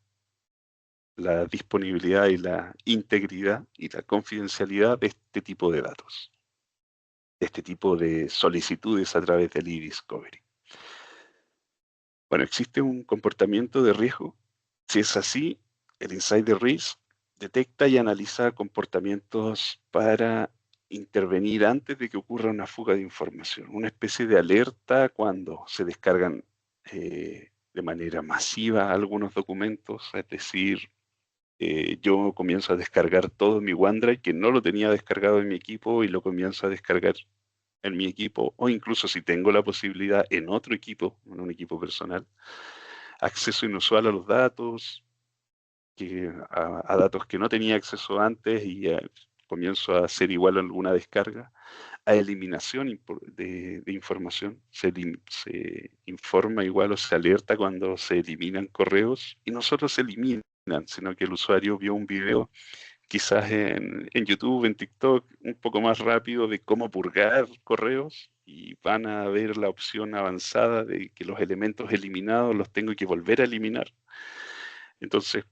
la disponibilidad y la integridad y la confidencialidad de este tipo de datos, de este tipo de solicitudes a través del eDiscovery. Bueno, existe un comportamiento de riesgo. Si es así, el Insider Risk detecta y analiza comportamientos para intervenir antes de que ocurra una fuga de información, una especie de alerta cuando se descargan de manera masiva algunos documentos, es decir, yo comienzo a descargar todo mi OneDrive que no lo tenía descargado en mi equipo y lo comienzo a descargar en mi equipo o incluso si tengo la posibilidad en otro equipo, en un equipo personal, acceso inusual a los datos, a datos que no tenía acceso antes y comienzo a hacer igual alguna descarga, a eliminación de información, se informa igual o se alerta cuando se eliminan correos y no solo se eliminan, sino que el usuario vio un video quizás en YouTube, en TikTok, un poco más rápido de cómo purgar correos y van a ver la opción avanzada de que los elementos eliminados los tengo que volver a eliminar. Entonces,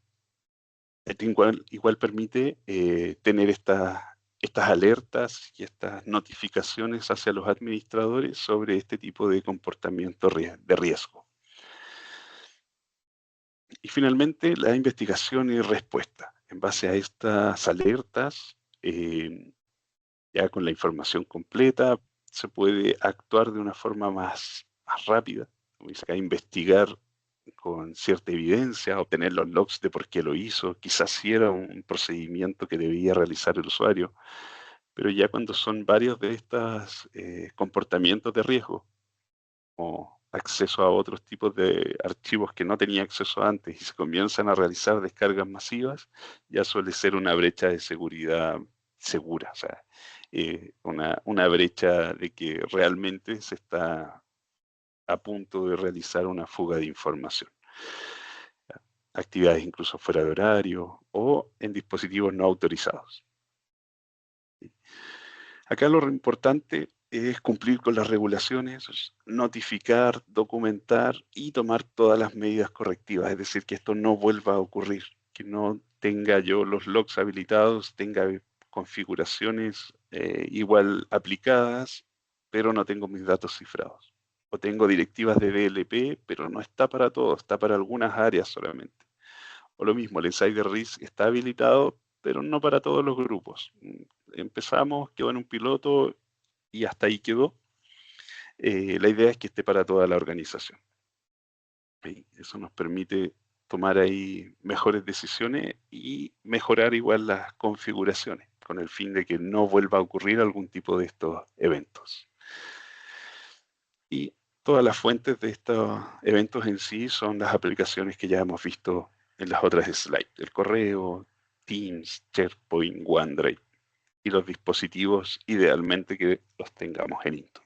esto igual permite tener estas alertas y estas notificaciones hacia los administradores sobre este tipo de comportamiento de riesgo. Y finalmente, la investigación y respuesta. En base a estas alertas, ya con la información completa, se puede actuar de una forma más rápida, como dice acá, investigar con cierta evidencia, obtener los logs de por qué lo hizo, quizás si era un procedimiento que debía realizar el usuario, pero ya cuando son varios de estos comportamientos de riesgo, o acceso a otros tipos de archivos que no tenía acceso antes y se comienzan a realizar descargas masivas, ya suele ser una brecha de seguridad segura, o sea, una brecha de que realmente se está a punto de realizar una fuga de información. Actividades incluso fuera de horario o en dispositivos no autorizados. Acá lo importante es cumplir con las regulaciones, notificar, documentar y tomar todas las medidas correctivas, es decir, que esto no vuelva a ocurrir, que no tenga yo los logs habilitados, tenga configuraciones igual aplicadas, pero no tengo mis datos cifrados. O tengo directivas de DLP, pero no está para todo, está para algunas áreas solamente. O lo mismo, el Insider Risk está habilitado, pero no para todos los grupos. Empezamos, quedó en un piloto y hasta ahí quedó. La idea es que esté para toda la organización. ¿Sí? Eso nos permite tomar ahí mejores decisiones y mejorar igual las configuraciones, con el fin de que no vuelva a ocurrir algún tipo de estos eventos. Y todas las fuentes de estos eventos en sí son las aplicaciones que ya hemos visto en las otras slides. El correo, Teams, SharePoint, OneDrive y los dispositivos idealmente que los tengamos en Intune.